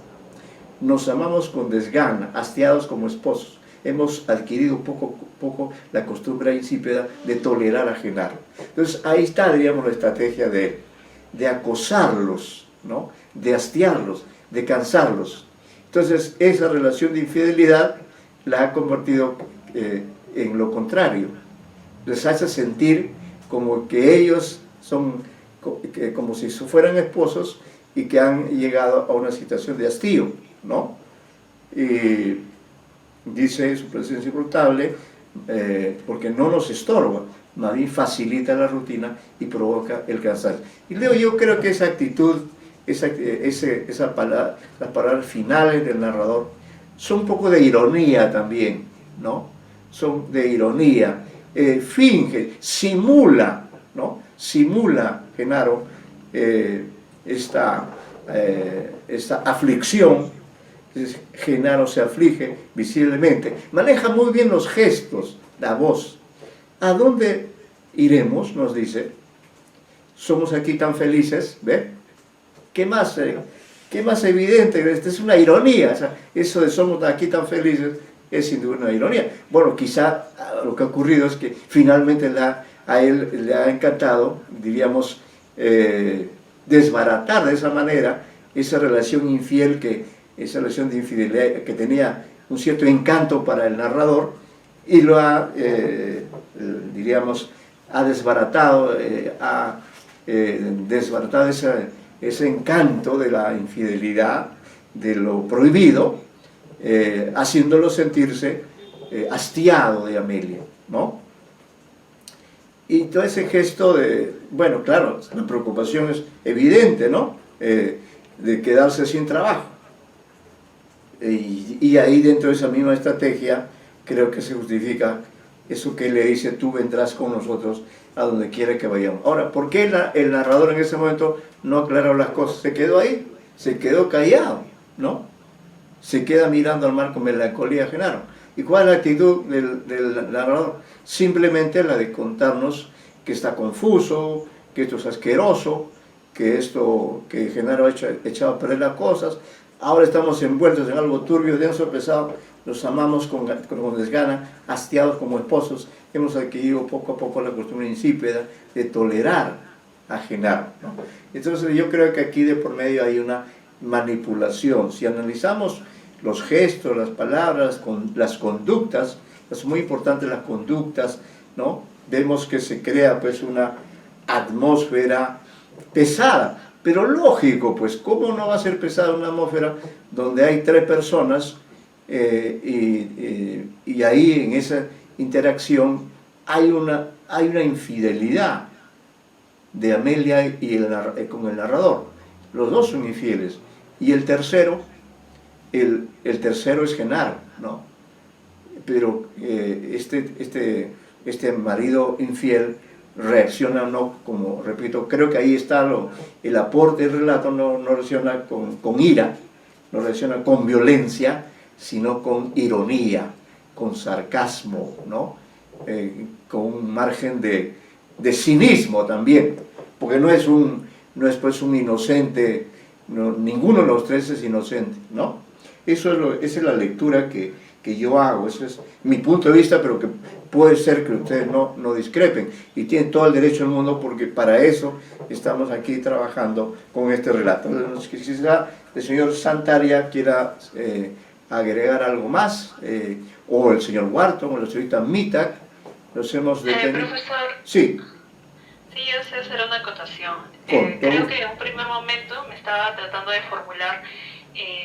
Nos amamos con desgana, hastiados como esposos. Hemos adquirido poco a poco la costumbre insípida de tolerar a Genaro. Entonces ahí está, diríamos, la estrategia de él, de acosarlos, ¿no?, de hastiarlos, de cansarlos. Entonces esa relación de infidelidad la ha convertido en lo contrario. Les hace sentir como que ellos son como si fueran esposos y que han llegado a una situación de hastío, ¿no? Y dice su presencia inmutable, porque no nos estorba, más bien facilita la rutina y provoca el cansancio. Y luego yo creo que esa actitud, las palabras finales del narrador, son un poco de ironía también, ¿no? Son de ironía, finge, simula, ¿no? Simula, Genaro, esta aflicción. Genaro se aflige visiblemente, maneja muy bien los gestos, la voz. ¿A dónde iremos?, nos dice. Somos aquí tan felices, ¿ve? ¿Qué más evidente? Esta es una ironía, o sea, eso de somos aquí tan felices es sin duda una ironía. Bueno, quizá lo que ha ocurrido es que finalmente a él le ha encantado, diríamos, desbaratar de esa manera esa relación infiel esa relación de infidelidad que tenía un cierto encanto para el narrador, y lo ha, diríamos, ha desbaratado, desbaratado ese encanto de la infidelidad, de lo prohibido, haciéndolo sentirse hastiado de Amelia, ¿no? Y todo ese gesto bueno, claro, la preocupación es evidente, ¿no? De quedarse sin trabajo. Y ahí, dentro de esa misma estrategia, creo que se justifica eso que le dice, tú vendrás con nosotros a donde quiera que vayamos. Ahora, ¿por qué el narrador en ese momento no aclaró las cosas? Se quedó ahí, se quedó callado, ¿no? Se queda mirando al mar con melancolía Genaro. ¿Y cuál es la actitud del narrador? Simplemente la de contarnos que está confuso, que esto es asqueroso, que Genaro ha echado a perder las cosas. Ahora estamos envueltos en algo turbio, denso, pesado, nos amamos con desgana, hastiados como esposos, hemos adquirido poco a poco la costumbre insípida de tolerar a Genaro, ¿no? Entonces yo creo que aquí de por medio hay una manipulación. Si analizamos los gestos, las palabras, las conductas, es muy importante las conductas, ¿no? Vemos que se crea pues una atmósfera pesada. Pero lógico, pues, ¿cómo no va a ser pesada una atmósfera donde hay 3 personas y ahí en esa interacción hay una infidelidad de Amelia con el narrador? Los dos son infieles. Y el tercero el tercero es Genaro, ¿no? Pero este marido infiel reacciona, no, como repito, creo que ahí está el aporte del relato, no reacciona con ira, no reacciona con violencia, sino con ironía, con sarcasmo, ¿no? Con un margen de cinismo también, porque no es pues un inocente, no, ninguno de los tres es inocente, ¿no? Esa es la lectura que yo hago, ese es mi punto de vista, pero que puede ser que ustedes no discrepen, y tienen todo el derecho del mundo, porque para eso estamos aquí trabajando con este relato. Quizá el señor Santaria quiera agregar algo más, o el señor Wharton, o la señorita Mitak, los hemos detenido. Profesor, sí. Sí, yo sé hacer una acotación. Creo que en un primer momento me estaba tratando de formular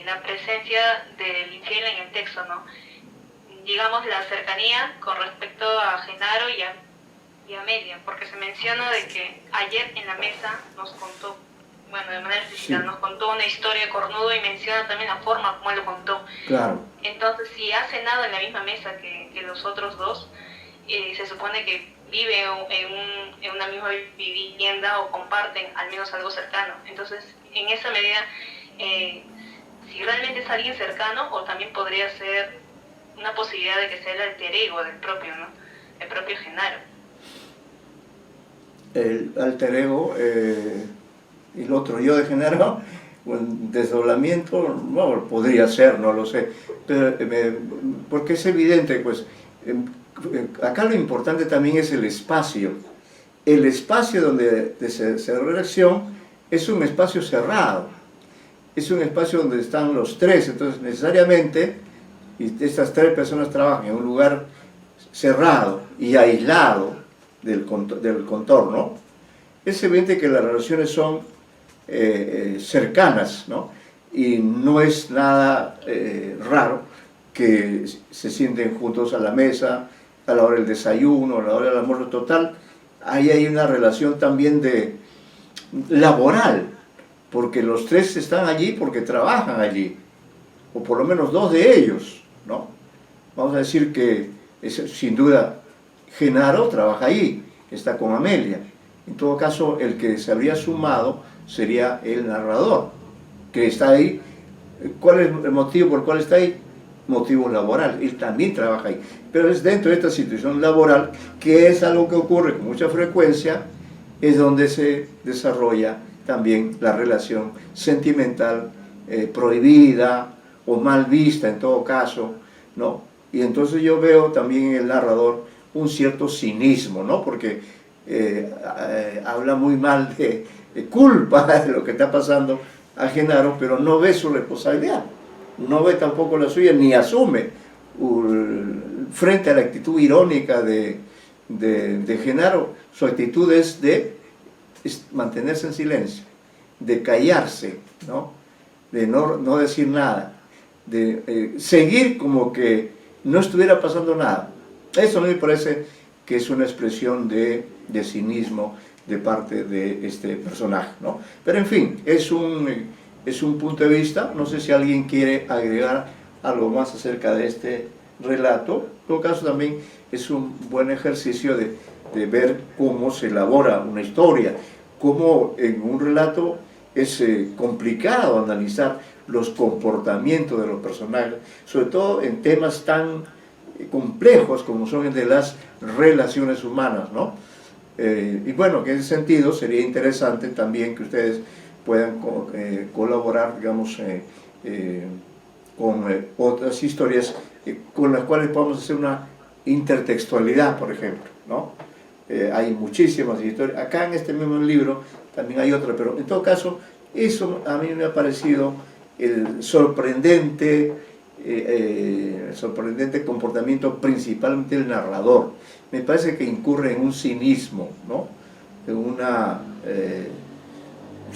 la presencia del infiel en el texto, ¿no? Digamos, la cercanía con respecto a Genaro y a Amelia, porque se menciona de que ayer en la mesa nos contó, bueno, de manera explícita, sí, nos contó una historia de cornudo, y menciona también la forma como él lo contó. Claro. Entonces, si ha cenado en la misma mesa que los otros dos, se supone que vive en una misma vivienda o comparten al menos algo cercano. Entonces, en esa medida, si realmente es alguien cercano, o también podría ser una posibilidad de que sea el alter ego del propio, ¿no? El propio Genaro. El alter ego y el otro yo de Genaro, un desdoblamiento, no, podría ser, no lo sé, pero, porque es evidente, pues, acá lo importante también es el espacio. El espacio donde se reacción es un espacio cerrado, es un espacio donde están los tres, entonces necesariamente, y estas tres personas trabajan en un lugar cerrado y aislado del contorno, es evidente que las relaciones son cercanas, ¿no? Y no es nada raro que se sienten juntos a la mesa, a la hora del desayuno, a la hora del almuerzo. Total, ahí hay una relación también laboral, porque los tres están allí porque trabajan allí, o por lo menos dos de ellos, ¿no? Vamos a decir que sin duda Genaro trabaja allí, está con Amelia. En todo caso, el que se habría sumado sería el narrador, que está ahí. ¿Cuál es el motivo por el cual está ahí? Motivo laboral, él también trabaja ahí, pero es dentro de esta situación laboral, que es algo que ocurre con mucha frecuencia, es donde se desarrolla también la relación sentimental prohibida o mal vista en todo caso, ¿no? Y entonces yo veo también en el narrador un cierto cinismo, ¿no? Porque habla muy mal de culpa de lo que está pasando a Genaro, pero no ve su responsabilidad, no ve tampoco la suya, ni asume frente a la actitud irónica de Genaro. Su actitud es de mantenerse en silencio, de callarse, ¿no? De no decir nada, de seguir como que no estuviera pasando nada. Eso a mí me parece que es una expresión de cinismo de parte de este personaje, ¿no? Pero en fin, es un punto de vista. No sé si alguien quiere agregar algo más acerca de este relato. En todo caso, también es un buen ejercicio de ver cómo se elabora una historia, cómo en un relato es complicado analizar los comportamientos de los personajes, sobre todo en temas tan complejos como son el de las relaciones humanas, ¿no? Y bueno, que en ese sentido sería interesante también que ustedes puedan colaborar, digamos, con otras historias con las cuales podamos hacer una intertextualidad, por ejemplo, ¿no? Hay muchísimas historias. Acá en este mismo libro también hay otra, pero en todo caso, eso a mí me ha parecido el sorprendente comportamiento principalmente del narrador. Me parece que incurre en un cinismo, ¿no? En una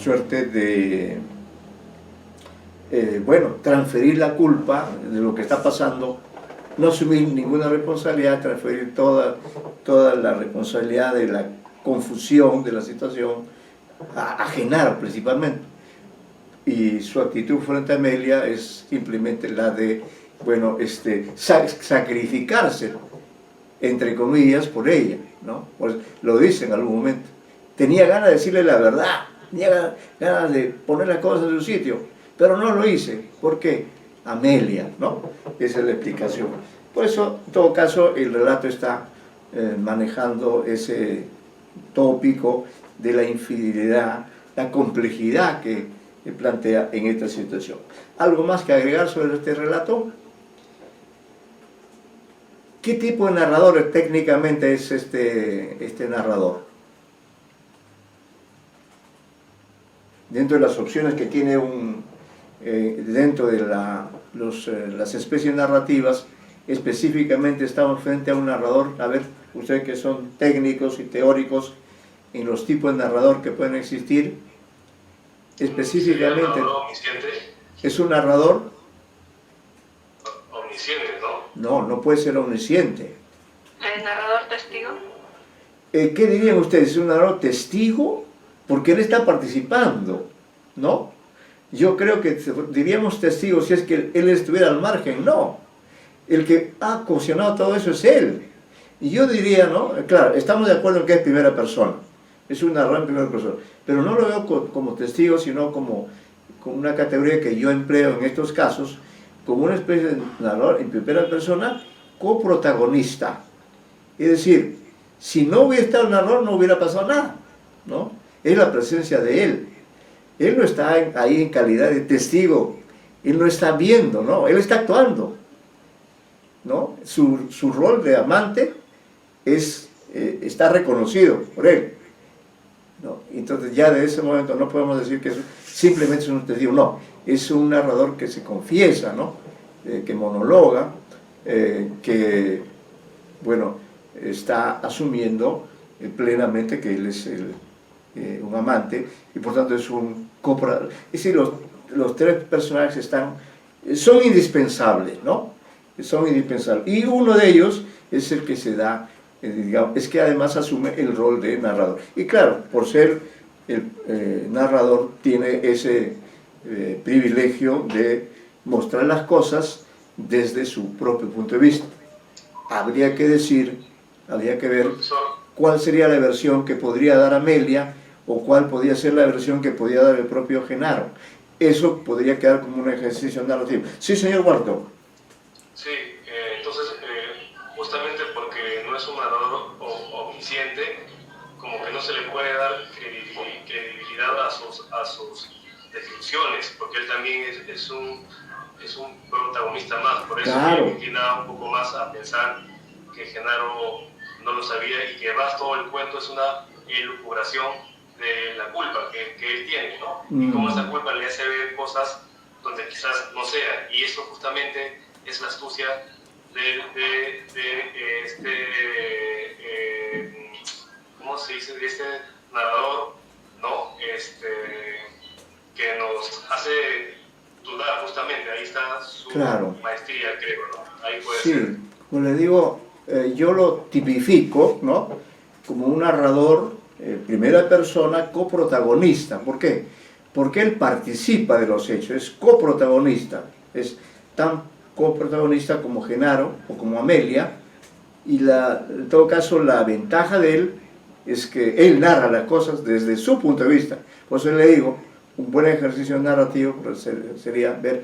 suerte de, bueno, transferir la culpa de lo que está pasando, no asumir ninguna responsabilidad, transferir toda la responsabilidad de la confusión de la situación a Genaro principalmente. y su actitud frente a Amelia es simplemente la de, bueno, sacrificarse, entre comillas, por ella, ¿no? Pues lo dice en algún momento. Tenía ganas de decirle la verdad, tenía ganas de poner las cosas en su sitio, pero no lo hice. ¿Por qué? Amelia, ¿no? Esa es la explicación. Por eso, en todo caso, el relato está manejando ese tópico de la infidelidad, la complejidad que plantea en esta situación. ¿Algo más que agregar sobre este relato? ¿Qué tipo de narrador técnicamente es este narrador? Dentro de las opciones que tiene dentro de las especies narrativas, específicamente estamos frente a un narrador. A ver, ustedes que son técnicos y teóricos en los tipos de narrador que pueden existir, específicamente, ¿es un narrador? Omnisciente, ¿no? No, no puede ser omnisciente. ¿El narrador testigo? ¿Qué dirían ustedes? ¿Es un narrador testigo? Porque él está participando, ¿no? Yo creo que diríamos testigo si es que él estuviera al margen. No, el que ha ocasionado todo eso es él. Y yo diría, ¿no? Claro, estamos de acuerdo en que es primera persona, es un narrador en primera persona, pero no lo veo como testigo, sino como una categoría que yo empleo en estos casos, como una especie de narrador en primera persona, coprotagonista. Es decir, si no hubiera estado el narrador no hubiera pasado nada, ¿no? Es la presencia de él. Él no está ahí en calidad de testigo, él no está viendo, ¿no? Él está actuando, ¿no? Su rol de amante está reconocido por él, ¿no? Entonces ya de ese momento no podemos decir que simplemente es un testigo, no, es un narrador que se confiesa, ¿no? Que monologa, que, bueno, está asumiendo plenamente que él es un amante, y por tanto es un es decir, los tres personajes son indispensables, ¿no? Son indispensables, y uno de ellos es el que se da, digamos, es que además asume el rol de narrador, y claro, por ser el narrador tiene ese privilegio de mostrar las cosas desde su propio punto de vista. Habría que ver cuál sería la versión que podría dar Amelia, o cuál podría ser la versión que podría dar el propio Genaro. Eso podría quedar como un ejercicio narrativo. Sí, señor Guardo. Sí, entonces, justamente porque no es un narrador omnisciente, como que no se le puede dar credibilidad a sus descripciones, porque él también es un protagonista más. Por eso claro, me inclina un poco más a pensar que Genaro no lo sabía, y que además todo el cuento es una elucubración de la culpa que él tiene, ¿no? Y cómo esa culpa le hace ver cosas donde quizás no sea, y eso justamente es la astucia ¿cómo se dice? De este narrador, ¿no? Que nos hace dudar, justamente. Ahí está su claro, maestría, creo, ¿no? Ahí puede ser. Como le digo, yo lo tipifico, ¿no? Como un narrador primera persona coprotagonista. ¿Por qué? Porque él participa de los hechos, es coprotagonista, es tan coprotagonista como Genaro o como Amelia, y en todo caso la ventaja de él es que él narra las cosas desde su punto de vista. Por eso le digo, un buen ejercicio narrativo sería ver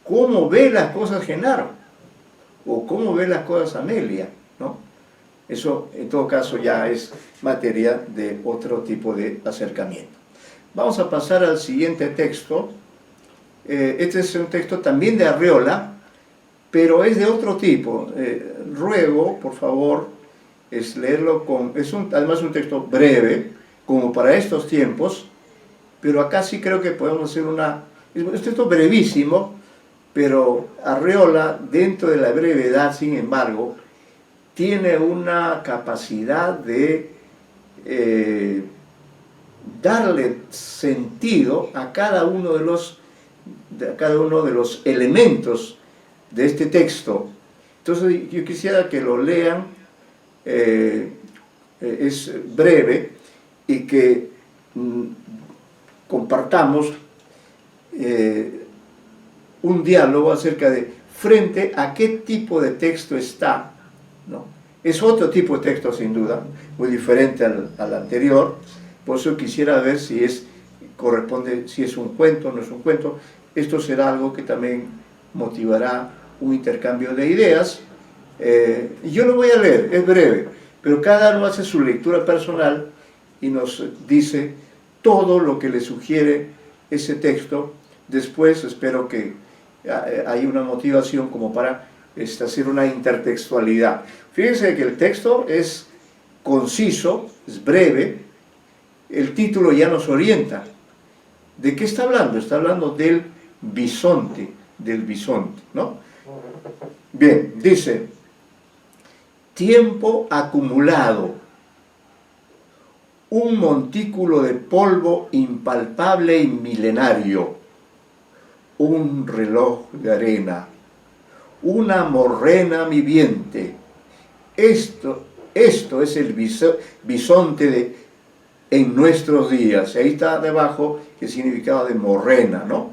cómo ve las cosas Genaro, o cómo ve las cosas Amelia, ¿no? Eso, en todo caso, ya es materia de otro tipo de acercamiento. Vamos a pasar al siguiente texto. Este es un texto también de Arriola, pero es de otro tipo. Ruego, por favor, leerlo además un texto breve, como para estos tiempos, pero acá sí creo que podemos hacer es un texto brevísimo, pero Arriola, dentro de la brevedad, sin embargo, tiene una capacidad de darle sentido a cada uno de los elementos de este texto. Entonces yo quisiera que lo lean, es breve, y que compartamos un diálogo acerca de frente a qué tipo de texto está, ¿no? Es otro tipo de texto sin duda, muy diferente al anterior, por eso quisiera ver si corresponde, si es un cuento o no es un cuento. Esto será algo que también motivará un intercambio de ideas. Yo lo voy a leer, es breve, pero cada uno hace su lectura personal y nos dice todo lo que le sugiere ese texto. Después espero que haya una motivación como para hacer una intertextualidad. Fíjense que el texto es conciso, es breve, el título ya nos orienta. ¿De qué está hablando? Está hablando del bisonte, ¿no? Bien, dice, tiempo acumulado, un montículo de polvo impalpable y milenario, un reloj de arena, una morrena viviente. Esto es el bisonte en nuestros días. Ahí está debajo el significado de morrena, ¿no?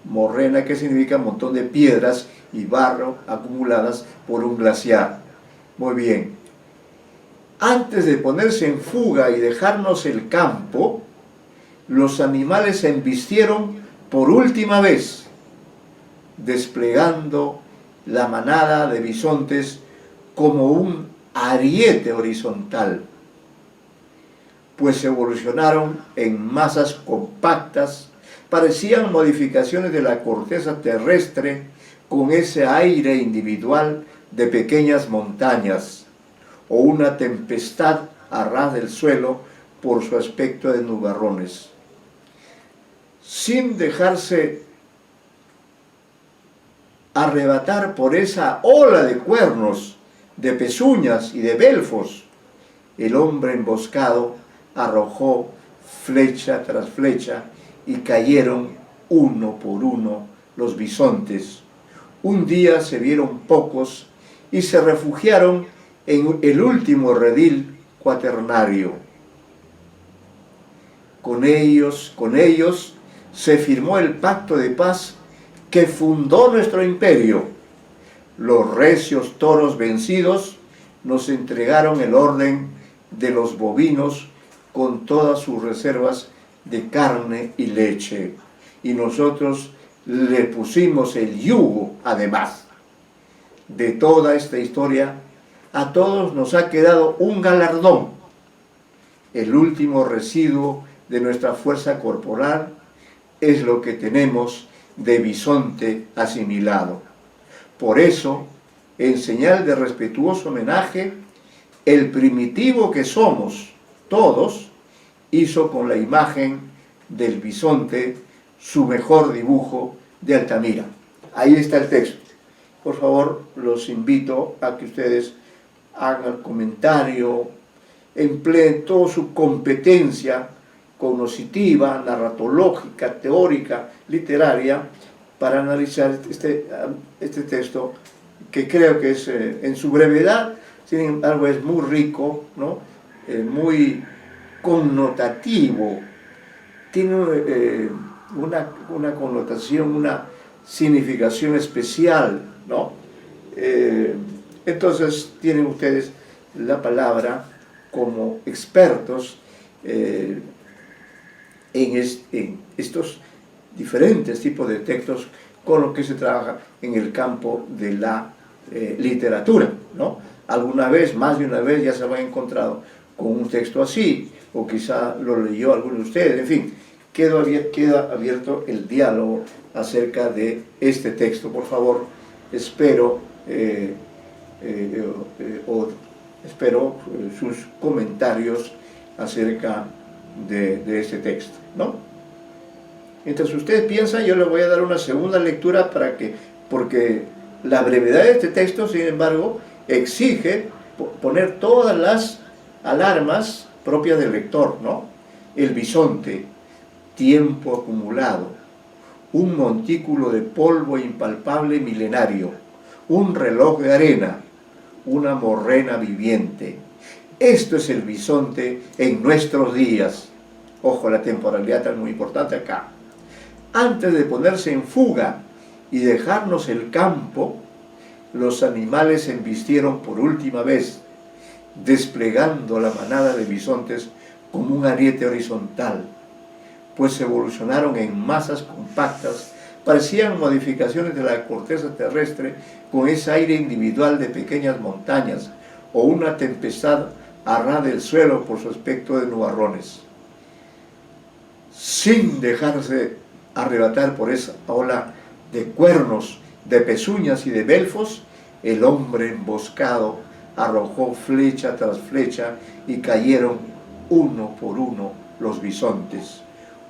Morrena, que significa un montón de piedras y barro acumuladas por un glaciar. Muy bien. Antes de ponerse en fuga y dejarnos el campo, los animales se embistieron por última vez, desplegando la manada de bisontes como un ariete horizontal, pues evolucionaron en masas compactas, parecían modificaciones de la corteza terrestre con ese aire individual de pequeñas montañas, o una tempestad a ras del suelo por su aspecto de nubarrones. Sin dejarse arrebatar por esa ola de cuernos, de pezuñas y de belfos, el hombre emboscado arrojó flecha tras flecha y cayeron uno por uno los bisontes. Un día se vieron pocos y se refugiaron en el último redil cuaternario. Con ellos se firmó el pacto de paz que fundó nuestro imperio. Los recios toros vencidos nos entregaron el orden de los bovinos con todas sus reservas de carne y leche, y nosotros le pusimos el yugo. Además de toda esta historia, a todos nos ha quedado un galardón, el último residuo de nuestra fuerza corporal es lo que tenemos de bisonte asimilado. Por eso, en señal de respetuoso homenaje, el primitivo que somos todos hizo con la imagen del bisonte su mejor dibujo de Altamira. Ahí está el texto. Por favor, los invito a que ustedes hagan el comentario, empleen toda su competencia cognoscitiva, narratológica, teórica, literaria, para analizar este texto, que creo que es, en su brevedad, sin embargo, es muy rico, ¿no? Muy connotativo, tiene una connotación, una significación especial, ¿no? Entonces tienen ustedes la palabra como expertos en estos diferentes tipos de textos con los que se trabaja en el campo de la literatura, ¿no? Alguna vez, más de una vez, ya se habrán encontrado con un texto así, o quizá lo leyó alguno de ustedes. En fin, queda abierto el diálogo acerca de este texto. Por favor, espero sus comentarios acerca de este texto, ¿no? Mientras ustedes piensan, yo les voy a dar una segunda lectura porque la brevedad de este texto, sin embargo, exige poner todas las alarmas propias del lector, ¿no? El bisonte, tiempo acumulado, un montículo de polvo impalpable milenario, un reloj de arena, una morrena viviente. Esto es el bisonte en nuestros días. Ojo, la temporalidad es muy importante acá. Antes de ponerse en fuga y dejarnos el campo, los animales se embistieron por última vez, desplegando la manada de bisontes como un ariete horizontal, pues evolucionaron en masas compactas, parecían modificaciones de la corteza terrestre con ese aire individual de pequeñas montañas o una tempestad a ras del suelo por su aspecto de nubarrones. Sin dejarse arrebatar por esa ola de cuernos, de pezuñas y de belfos, el hombre emboscado arrojó flecha tras flecha y cayeron uno por uno los bisontes.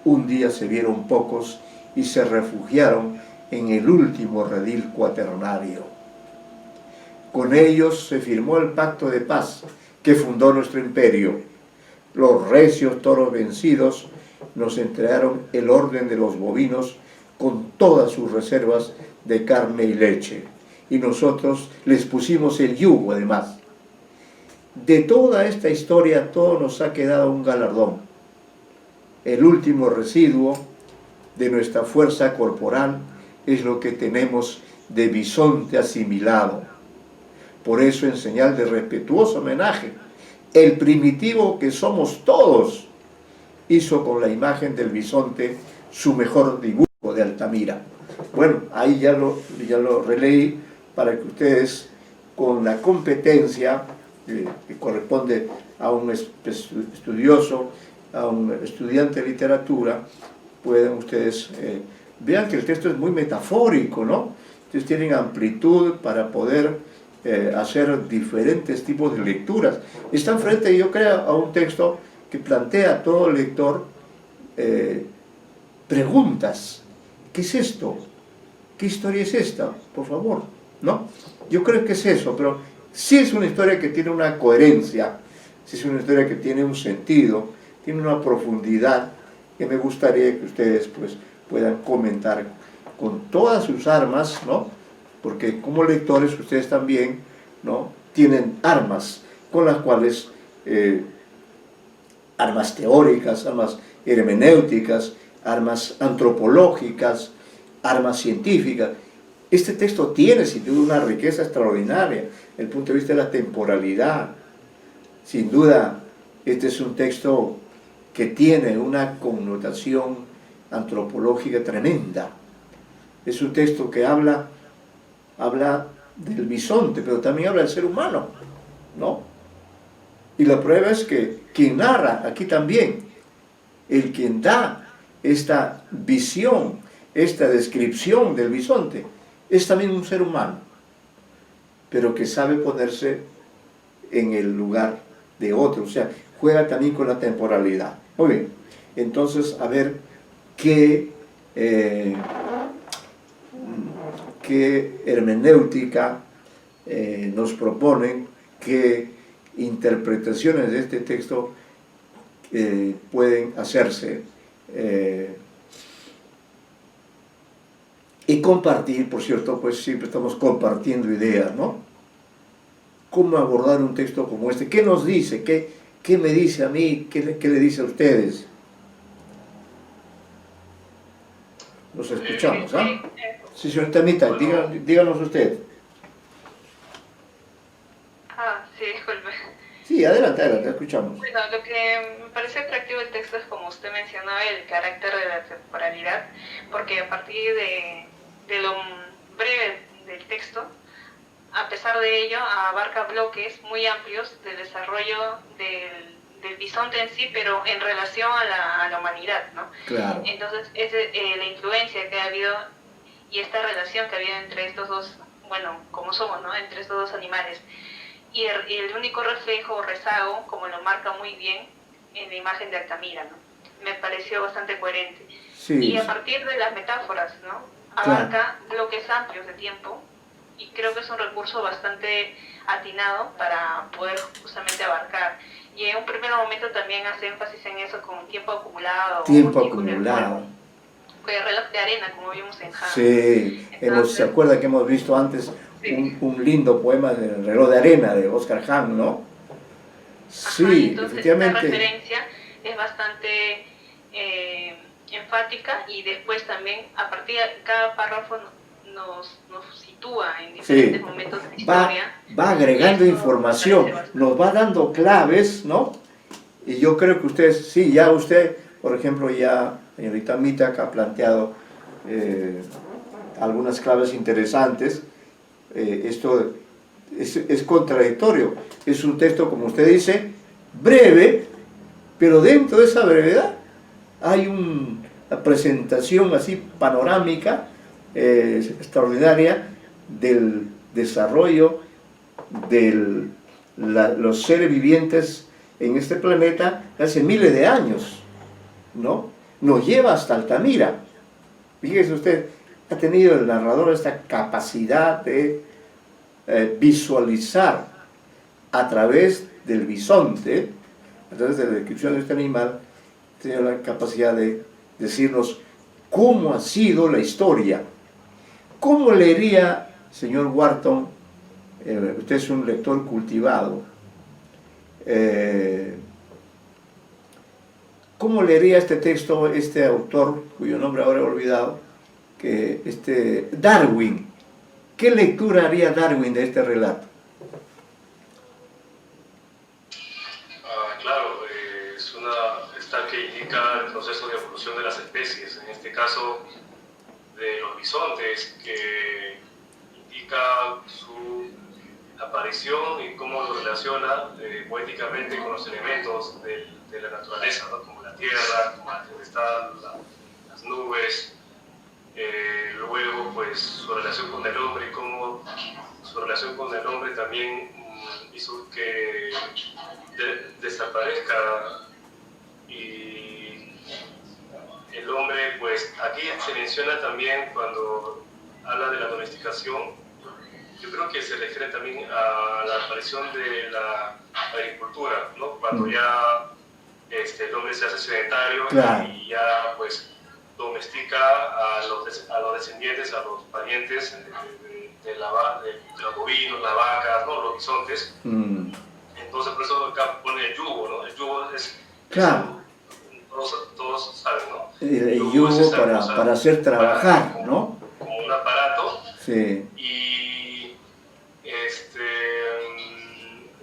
Un día se vieron pocos y se refugiaron en el último redil cuaternario. Con ellos se firmó el pacto de paz que fundó nuestro imperio. Los recios toros vencidos nos entregaron el orden de los bovinos con todas sus reservas de carne y leche, y nosotros les pusimos el yugo además. De toda esta historia todo nos ha quedado un galardón, el último residuo de nuestra fuerza corporal es lo que tenemos de bisonte asimilado. Por eso, en señal de respetuoso homenaje, el primitivo que somos todos hizo con la imagen del bisonte su mejor dibujo de Altamira. Bueno, ahí ya lo releí para que ustedes, con la competencia que corresponde a un estudioso, a un estudiante de literatura, pueden ustedes, vean que el texto es muy metafórico, ¿no? Ustedes tienen amplitud para poder hacer diferentes tipos de lecturas. Están frente, yo creo, a un texto que plantea a todo lector preguntas. ¿Qué es esto? ¿Qué historia es esta? Por favor, ¿no? Yo creo que es eso, pero sí es una historia que tiene una coherencia, sí es una historia que tiene un sentido, tiene una profundidad que me gustaría que ustedes pues, puedan comentar con todas sus armas, ¿no? Porque como lectores ustedes también, ¿no? Tienen armas con las cuales, armas teóricas, armas hermenéuticas, armas antropológicas, armas científicas. Este texto tiene sin duda una riqueza extraordinaria desde el punto de vista de la temporalidad. Sin duda, este es un texto que tiene una connotación antropológica tremenda. Es un texto que habla del bisonte, pero también habla del ser humano, ¿no? Y la prueba es que quien narra aquí también, el quien da esta visión, esta descripción del bisonte, es también un ser humano, pero que sabe ponerse en el lugar de otro, o sea, juega también con la temporalidad. Muy bien, entonces a ver qué hermenéutica nos proponen, qué interpretaciones de este texto pueden hacerse y compartir, por cierto, pues siempre estamos compartiendo ideas, ¿no? ¿Cómo abordar un texto como este? ¿Qué nos dice? ¿Qué me dice a mí? ¿Qué le dice a ustedes? Los escuchamos, ¿ah? Sí, señorita Anita, díganos usted. Sí, disculpe. Sí, adelante, escuchamos. Bueno, lo que me parece atractivo del texto es, como usted mencionaba, el carácter de la temporalidad, porque a partir de lo breve del texto, a pesar de ello, abarca bloques muy amplios del desarrollo del bisonte en sí, pero en relación a la humanidad, ¿no? Claro. Entonces, la influencia que ha habido y esta relación que ha habido entre estos dos, bueno, como somos, ¿no? Entre estos dos animales. Y el único reflejo o rezago, como lo marca muy bien en la imagen de Altamira, ¿no? Me pareció bastante coherente. Sí, y a partir de las metáforas, ¿no? Abarca bloques amplios de tiempo, y creo que es un recurso bastante atinado para poder justamente abarcar. Y en un primer momento también hace énfasis en eso con tiempo acumulado. Tiempo acumulado. El reloj de arena, como vimos en Han. Sí, ¿se acuerda que hemos visto antes un lindo poema del reloj de arena de Oscar Hahn, ¿no? Sí, entonces, efectivamente. Esta referencia es bastante enfática, y después también a partir de cada párrafo nos sitúa en diferentes momentos de la historia. Va agregando información, nos va dando claves, ¿no? Y yo creo que usted, por ejemplo, señorita Mita, ha planteado algunas claves interesantes. Esto es contradictorio. Es un texto, como usted dice, breve, pero dentro de esa brevedad hay una presentación así panorámica, extraordinaria, del desarrollo de los seres vivientes en este planeta hace miles de años, ¿no? Nos lleva hasta Altamira. Fíjese usted, ha tenido el narrador esta capacidad de visualizar a través del bisonte, a través de la descripción de este animal, tiene la capacidad de decirnos cómo ha sido la historia. ¿Cómo leería, señor Wharton, usted es un lector cultivado, cómo leería este texto este autor, cuyo nombre ahora he olvidado, Darwin? ¿Qué lectura haría Darwin de este relato? Claro, está que indica el proceso de evolución de las especies, en este caso de los bisontes, que indica su aparición y cómo lo relaciona poéticamente con los elementos de la naturaleza, ¿no? Como la tierra, como la tempestad, las nubes. Luego, pues, su relación con el hombre y cómo su relación con el hombre también hizo que desaparezca, y el hombre, pues, aquí se menciona también cuando habla de la domesticación. Yo creo que se refiere también a la aparición de la agricultura, ¿no? Cuando ya el hombre se hace sedentario, claro, y ya, pues, domestica a los descendientes, a los parientes de los bovinos, las vacas, ¿no? Los bisontes. Entonces, por eso acá pone el yugo, ¿no? El yugo es... Claro. Todos saben, ¿no? El yugo para hacer trabajar, ¿no? Como un aparato. Sí. Y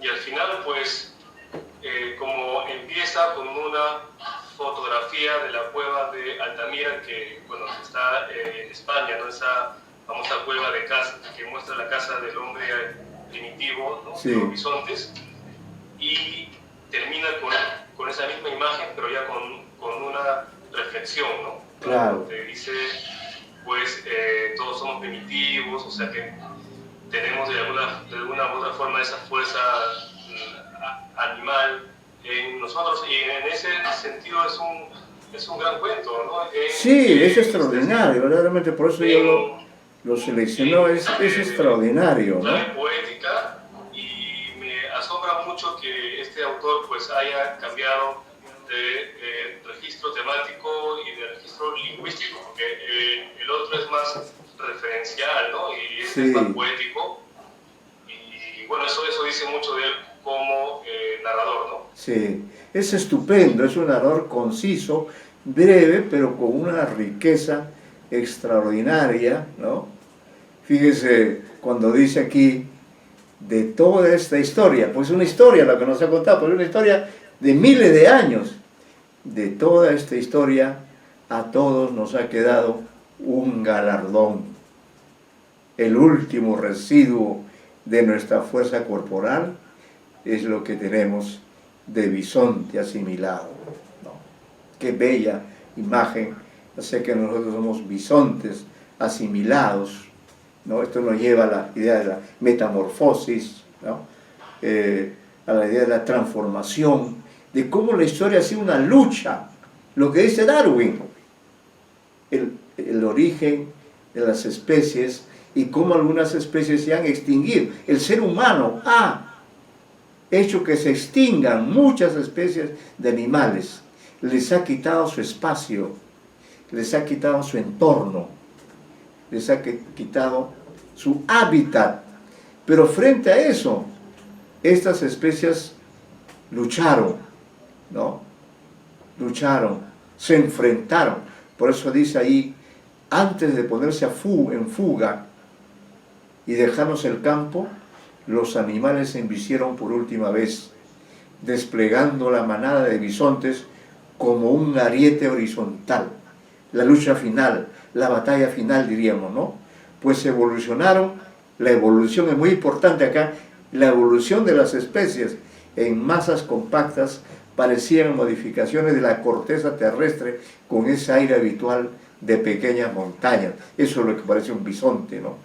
al final, pues, como empieza con una fotografía de la cueva de Altamira, que, bueno, está en España, ¿no? Esa famosa cueva de casa que muestra la casa del hombre primitivo, ¿no? Sí. De los bisontes, y termina con esa misma imagen, pero ya con una reflexión, ¿no? Claro. Te dice, pues, todos somos primitivos, o sea que tenemos de alguna u otra forma esa fuerza animal en nosotros, y en ese sentido es un gran cuento, ¿no? Sí, es extraordinario, verdaderamente, por eso yo lo seleccionó, es extraordinario, ¿no? Es poética, y me asombra mucho que este autor, pues, haya cambiado de registro temático y de registro lingüístico, porque el otro es más referencial, ¿no? Y este es más poético, y bueno, eso dice mucho de él como narrador, ¿no? Sí, es estupendo, es un narrador conciso, breve, pero con una riqueza extraordinaria, ¿no? Fíjese cuando dice aquí de toda esta historia, pues una historia la que nos ha contado, pues una historia de miles de años. De toda esta historia a todos nos ha quedado un galardón, el último residuo de nuestra fuerza corporal es lo que tenemos de bisonte asimilado, ¿no? Qué bella imagen, sé que nosotros somos bisontes asimilados, ¿no? Esto nos lleva a la idea de la metamorfosis, ¿no? A la idea de la transformación, de cómo la historia ha sido una lucha, lo que dice Darwin, el origen de las especies y cómo algunas especies se han extinguido. El ser humano ha hecho que se extingan muchas especies de animales, les ha quitado su espacio, les ha quitado su entorno, les ha quitado su hábitat, pero frente a eso, estas especies lucharon, ¿no? Lucharon, se enfrentaron, Por eso dice ahí, antes de ponerse en fuga y dejarnos el campo, los animales se embistieron por última vez, desplegando la manada de bisontes como un ariete horizontal. La lucha final, la batalla final diríamos, ¿no? Pues evolucionaron, la evolución es muy importante acá, la evolución de las especies en masas compactas parecían modificaciones de la corteza terrestre con ese aire habitual de pequeñas montañas. Eso es lo que parece un bisonte, ¿no?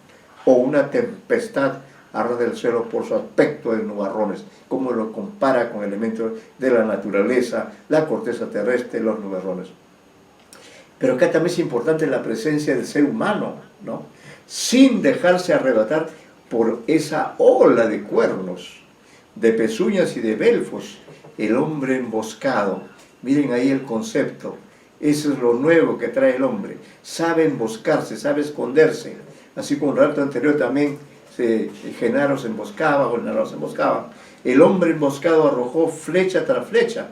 O una tempestad a ras del suelo por su aspecto de nubarrones, como lo compara con elementos de la naturaleza, la corteza terrestre, los nubarrones. Pero acá también es importante la presencia del ser humano, ¿no? Sin dejarse arrebatar por esa ola de cuernos, de pezuñas y de belfos, el hombre emboscado. Miren ahí el concepto, eso es lo nuevo que trae el hombre, sabe emboscarse, sabe esconderse, así como el relato anterior también Genaro se emboscaba o el narrador se emboscaba. El hombre emboscado arrojó flecha tras flecha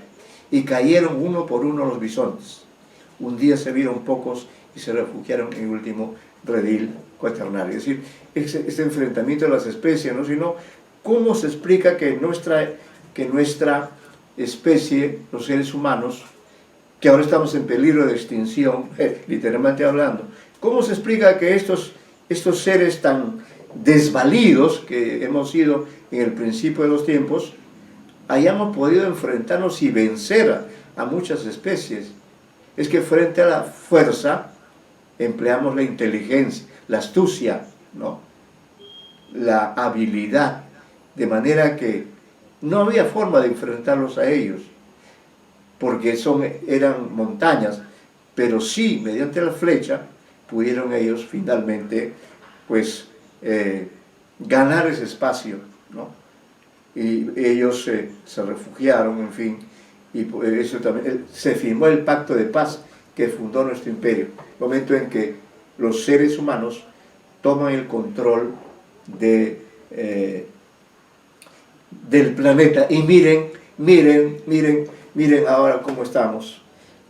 y cayeron uno por uno los bisontes. Un día se vieron pocos y se refugiaron en el último redil cuaternario. Es decir, este enfrentamiento de las especies, ¿no? Sino, ¿cómo se explica que nuestra especie, los seres humanos, que ahora estamos en peligro de extinción, literalmente hablando, cómo se explica que estos seres tan desvalidos que hemos sido en el principio de los tiempos, hayamos podido enfrentarnos y vencer a muchas especies? Es que frente a la fuerza empleamos la inteligencia, la astucia, ¿no? La habilidad, de manera que no había forma de enfrentarlos a ellos, porque eran montañas, pero sí, mediante la flecha, pudieron ellos finalmente, pues, ganar ese espacio, ¿no? Y ellos se refugiaron, en fin, y eso también, se firmó el pacto de paz que fundó nuestro imperio, el momento en que los seres humanos toman el control del planeta. Y miren ahora cómo estamos.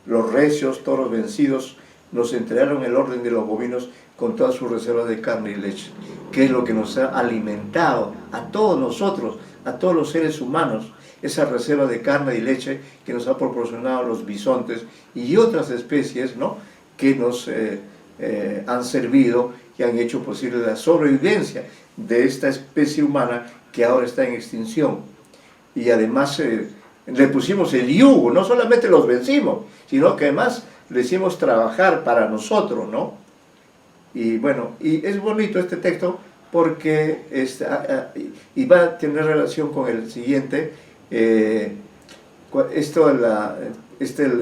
Los recios, toros vencidos, nos entregaron el orden de los bovinos con todas sus reservas de carne y leche, que es lo que nos ha alimentado a todos nosotros, a todos los seres humanos, esa reserva de carne y leche que nos ha proporcionado los bisontes y otras especies, ¿no?, que nos han servido, que han hecho posible la sobrevivencia de esta especie humana que ahora está en extinción. Y además le pusimos el yugo, no solamente los vencimos, sino que además le hicimos trabajar para nosotros, ¿no? Y bueno, y es bonito este texto porque y va a tener relación con el siguiente, el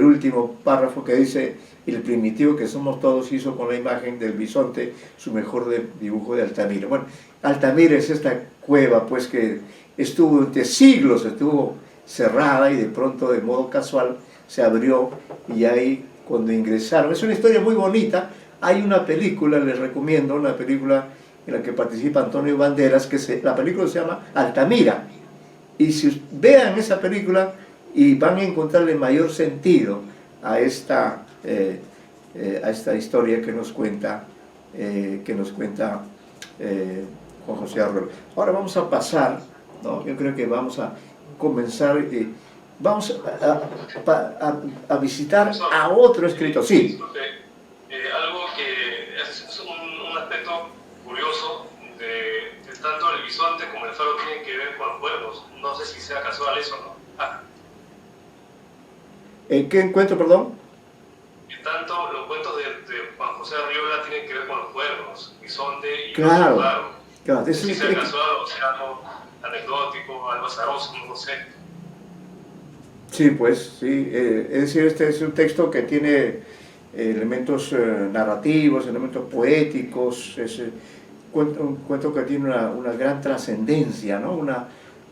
último párrafo que dice: el primitivo que somos todos hizo con la imagen del bisonte su mejor dibujo de Altamira. Bueno, Altamira es esta cueva pues que estuvo durante siglos, estuvo cerrada y de pronto de modo casual se abrió, y ahí cuando ingresaron, es una historia muy bonita. Hay una película, les recomiendo, una película en la que participa Antonio Banderas, la película se llama Altamira, y si vean esa película y van a encontrarle mayor sentido a esta historia que nos cuenta Juan José Arreola. Ahora vamos a pasar, ¿no? Yo creo que vamos a comenzar, vamos a visitar a otro escritor. Sí. Algo que es un aspecto curioso de tanto el bisonte como el faro tienen que ver con los cuernos. No sé si sea casual eso, ¿no? ¿Qué encuentro, perdón? Que tanto los cuentos de Juan José Arriola tienen que ver con los cuernos, bisonte y claro, faro. Claro. No sé si sea casual o sea algo anecdótico, algo azaroso, no lo sé. Sí, pues, sí. Es decir, este es un texto que tiene elementos narrativos, elementos poéticos, es un cuento que tiene una gran trascendencia, ¿no?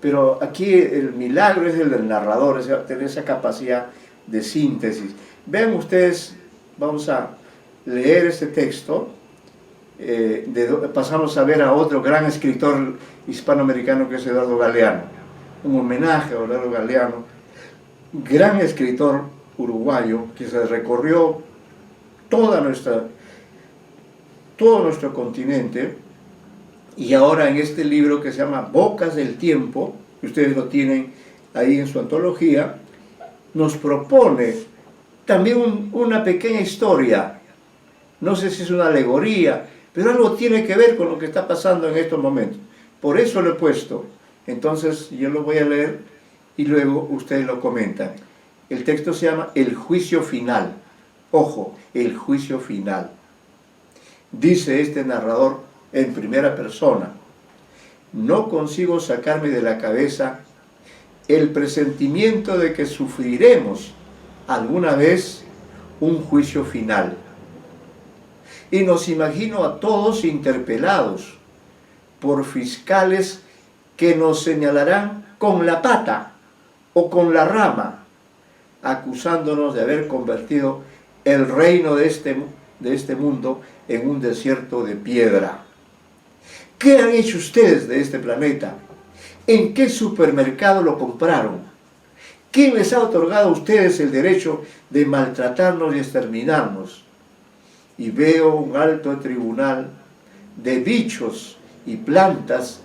Pero aquí el milagro es el del narrador, es tener esa capacidad de síntesis. Vean ustedes, vamos a leer este texto, pasamos a ver a otro gran escritor hispanoamericano que es Eduardo Galeano, un homenaje a Eduardo Galeano, gran escritor uruguayo que se recorrió todo nuestro continente, y ahora en este libro que se llama Bocas del Tiempo, que ustedes lo tienen ahí en su antología, nos propone también una pequeña historia. No sé si es una alegoría, pero algo tiene que ver con lo que está pasando en estos momentos. Por eso lo he puesto. Entonces yo lo voy a leer y luego ustedes lo comentan. El texto se llama El juicio final. Ojo, el juicio final. Dice este narrador en primera persona: no consigo sacarme de la cabeza el presentimiento de que sufriremos alguna vez un juicio final. Y nos imagino a todos interpelados por fiscales que nos señalarán con la pata o con la rama, acusándonos de haber convertido el reino de este mundo en un desierto de piedra. ¿Qué han hecho ustedes de este planeta? ¿En qué supermercado lo compraron? ¿Quién les ha otorgado a ustedes el derecho de maltratarnos y exterminarnos? Y veo un alto tribunal de bichos y plantas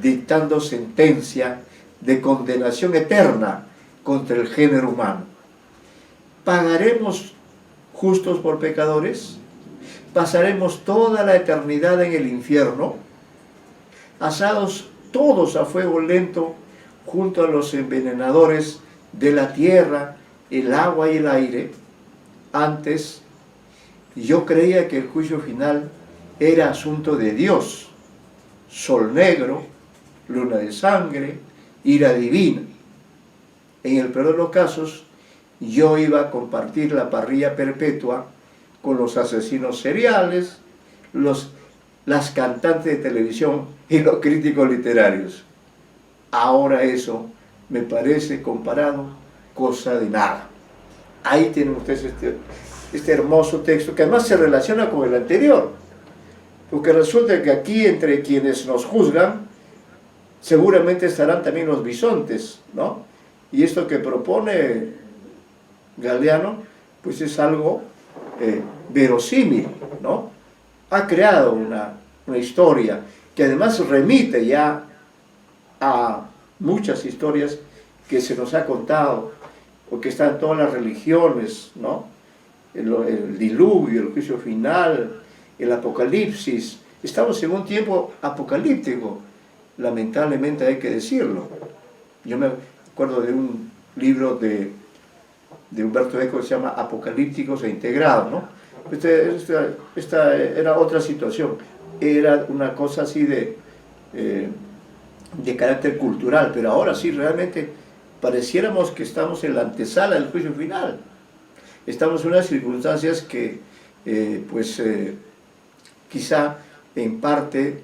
dictando sentencia de condenación eterna contra el género humano. ¿Pagaremos justos por pecadores? ¿Pasaremos toda la eternidad en el infierno, asados todos a fuego lento junto a los envenenadores de la tierra, el agua y el aire? Antes, yo creía que el juicio final era asunto de Dios, sol negro, luna de sangre, ira divina. En el peor de los casos, yo iba a compartir la parrilla perpetua con los asesinos seriales, las cantantes de televisión y los críticos literarios. Ahora eso me parece, comparado, cosa de nada. Ahí tienen ustedes este hermoso texto, que además se relaciona con el anterior, porque resulta que aquí entre quienes nos juzgan seguramente estarán también los bisontes, ¿no? Y esto que propone Galeano, pues es algo verosímil, ¿no? Ha creado una historia que además remite ya a muchas historias que se nos ha contado, o que están en todas las religiones, ¿no? El diluvio, el juicio final, el apocalipsis. Estamos en un tiempo apocalíptico, lamentablemente hay que decirlo. Yo me acuerdo de un libro de Humberto Eco que se llama Apocalípticos e Integrados, ¿no? Esta era otra situación, era una cosa así de carácter cultural, pero ahora sí realmente pareciéramos que estamos en la antesala del juicio final. Estamos en unas circunstancias que quizá en parte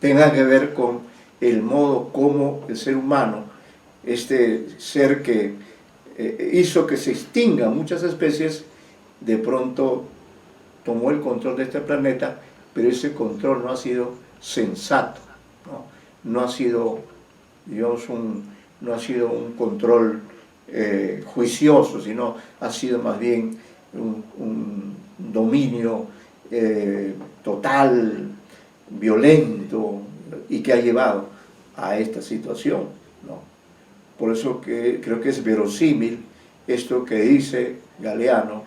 tengan que ver con el modo como el ser humano, este ser que hizo que se extingan muchas especies, de pronto tomó el control de este planeta, pero ese control no ha sido sensato, no ha sido, digamos, no ha sido un control juicioso, sino ha sido más bien un dominio total, violento, y que ha llevado a esta situación, ¿no? Por eso creo que es verosímil esto que dice Galeano: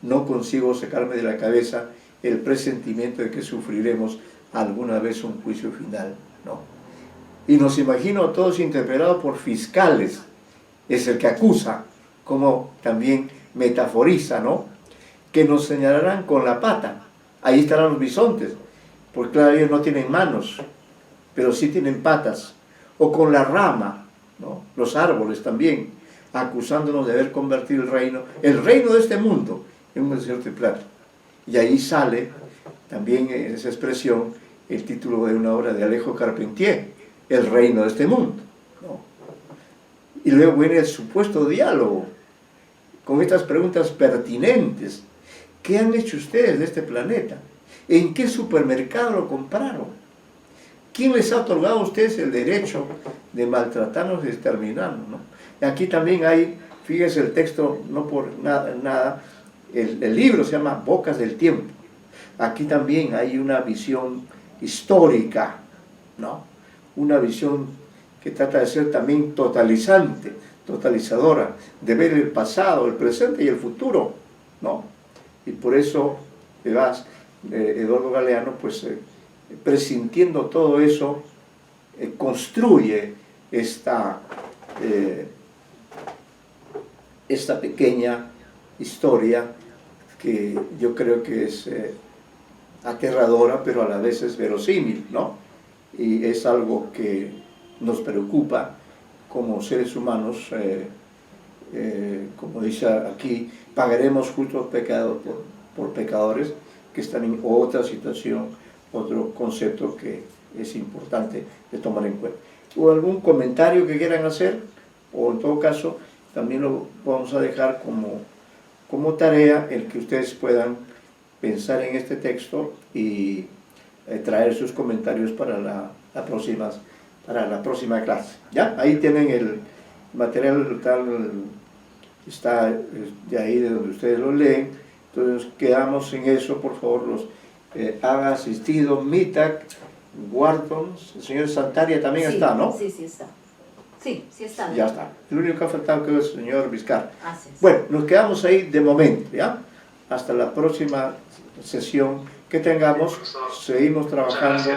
no consigo sacarme de la cabeza el presentimiento de que sufriremos alguna vez un juicio final, ¿no? Y nos imagino a todos interpelados por fiscales, es el que acusa, como también metaforiza, ¿no? Que nos señalarán con la pata. Ahí estarán los bisontes, porque claro, ellos no tienen manos, pero sí tienen patas, o con la rama, ¿no? Los árboles también, acusándonos de haber convertido el reino de este mundo, en un desierto de plata. Y ahí sale también en esa expresión el título de una obra de Alejo Carpentier, El reino de este mundo, ¿no? Y luego viene el supuesto diálogo con estas preguntas pertinentes. ¿Qué han hecho ustedes de este planeta? ¿En qué supermercado lo compraron? ¿Quién les ha otorgado a ustedes el derecho de maltratarnos y exterminarnos, ¿no? Aquí también hay, fíjense el texto, no por nada, el libro se llama Bocas del Tiempo. Aquí también hay una visión histórica, ¿no? Una visión que trata de ser también totalizante, totalizadora, de ver el pasado, el presente y el futuro, ¿no? Y por eso, Eduardo Galeano, pues, presintiendo todo eso, construye esta pequeña historia que yo creo que es aterradora, pero a la vez es verosímil, ¿no? Y es algo que nos preocupa como seres humanos, como dice aquí, pagaremos justos pecados por pecadores que están en otra situación, otro concepto que es importante de tomar en cuenta. ¿O algún comentario que quieran hacer? O en todo caso, también lo vamos a dejar como tarea el que ustedes puedan pensar en este texto y traer sus comentarios para la próxima clase. ¿Ya? Ahí tienen el material, está de ahí de donde ustedes lo leen. Entonces quedamos en eso, por favor, los haga asistido, Mitak, Wharton, el señor Santaria también Sí, está, ¿no? Sí, sí está. Sí, sí está. Ya está. El único que ha faltado que es el señor Vizcarra. Así es. Bueno, nos quedamos ahí de momento, ¿ya? Hasta la próxima sesión que tengamos, seguimos trabajando,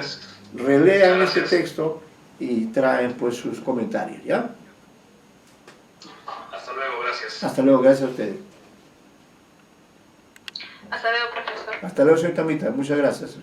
relean este texto y traen pues sus comentarios, ¿ya? Hasta luego, gracias. Hasta luego, gracias a ustedes. Hasta luego, profesor. Hasta luego, señorita Mita, muchas gracias.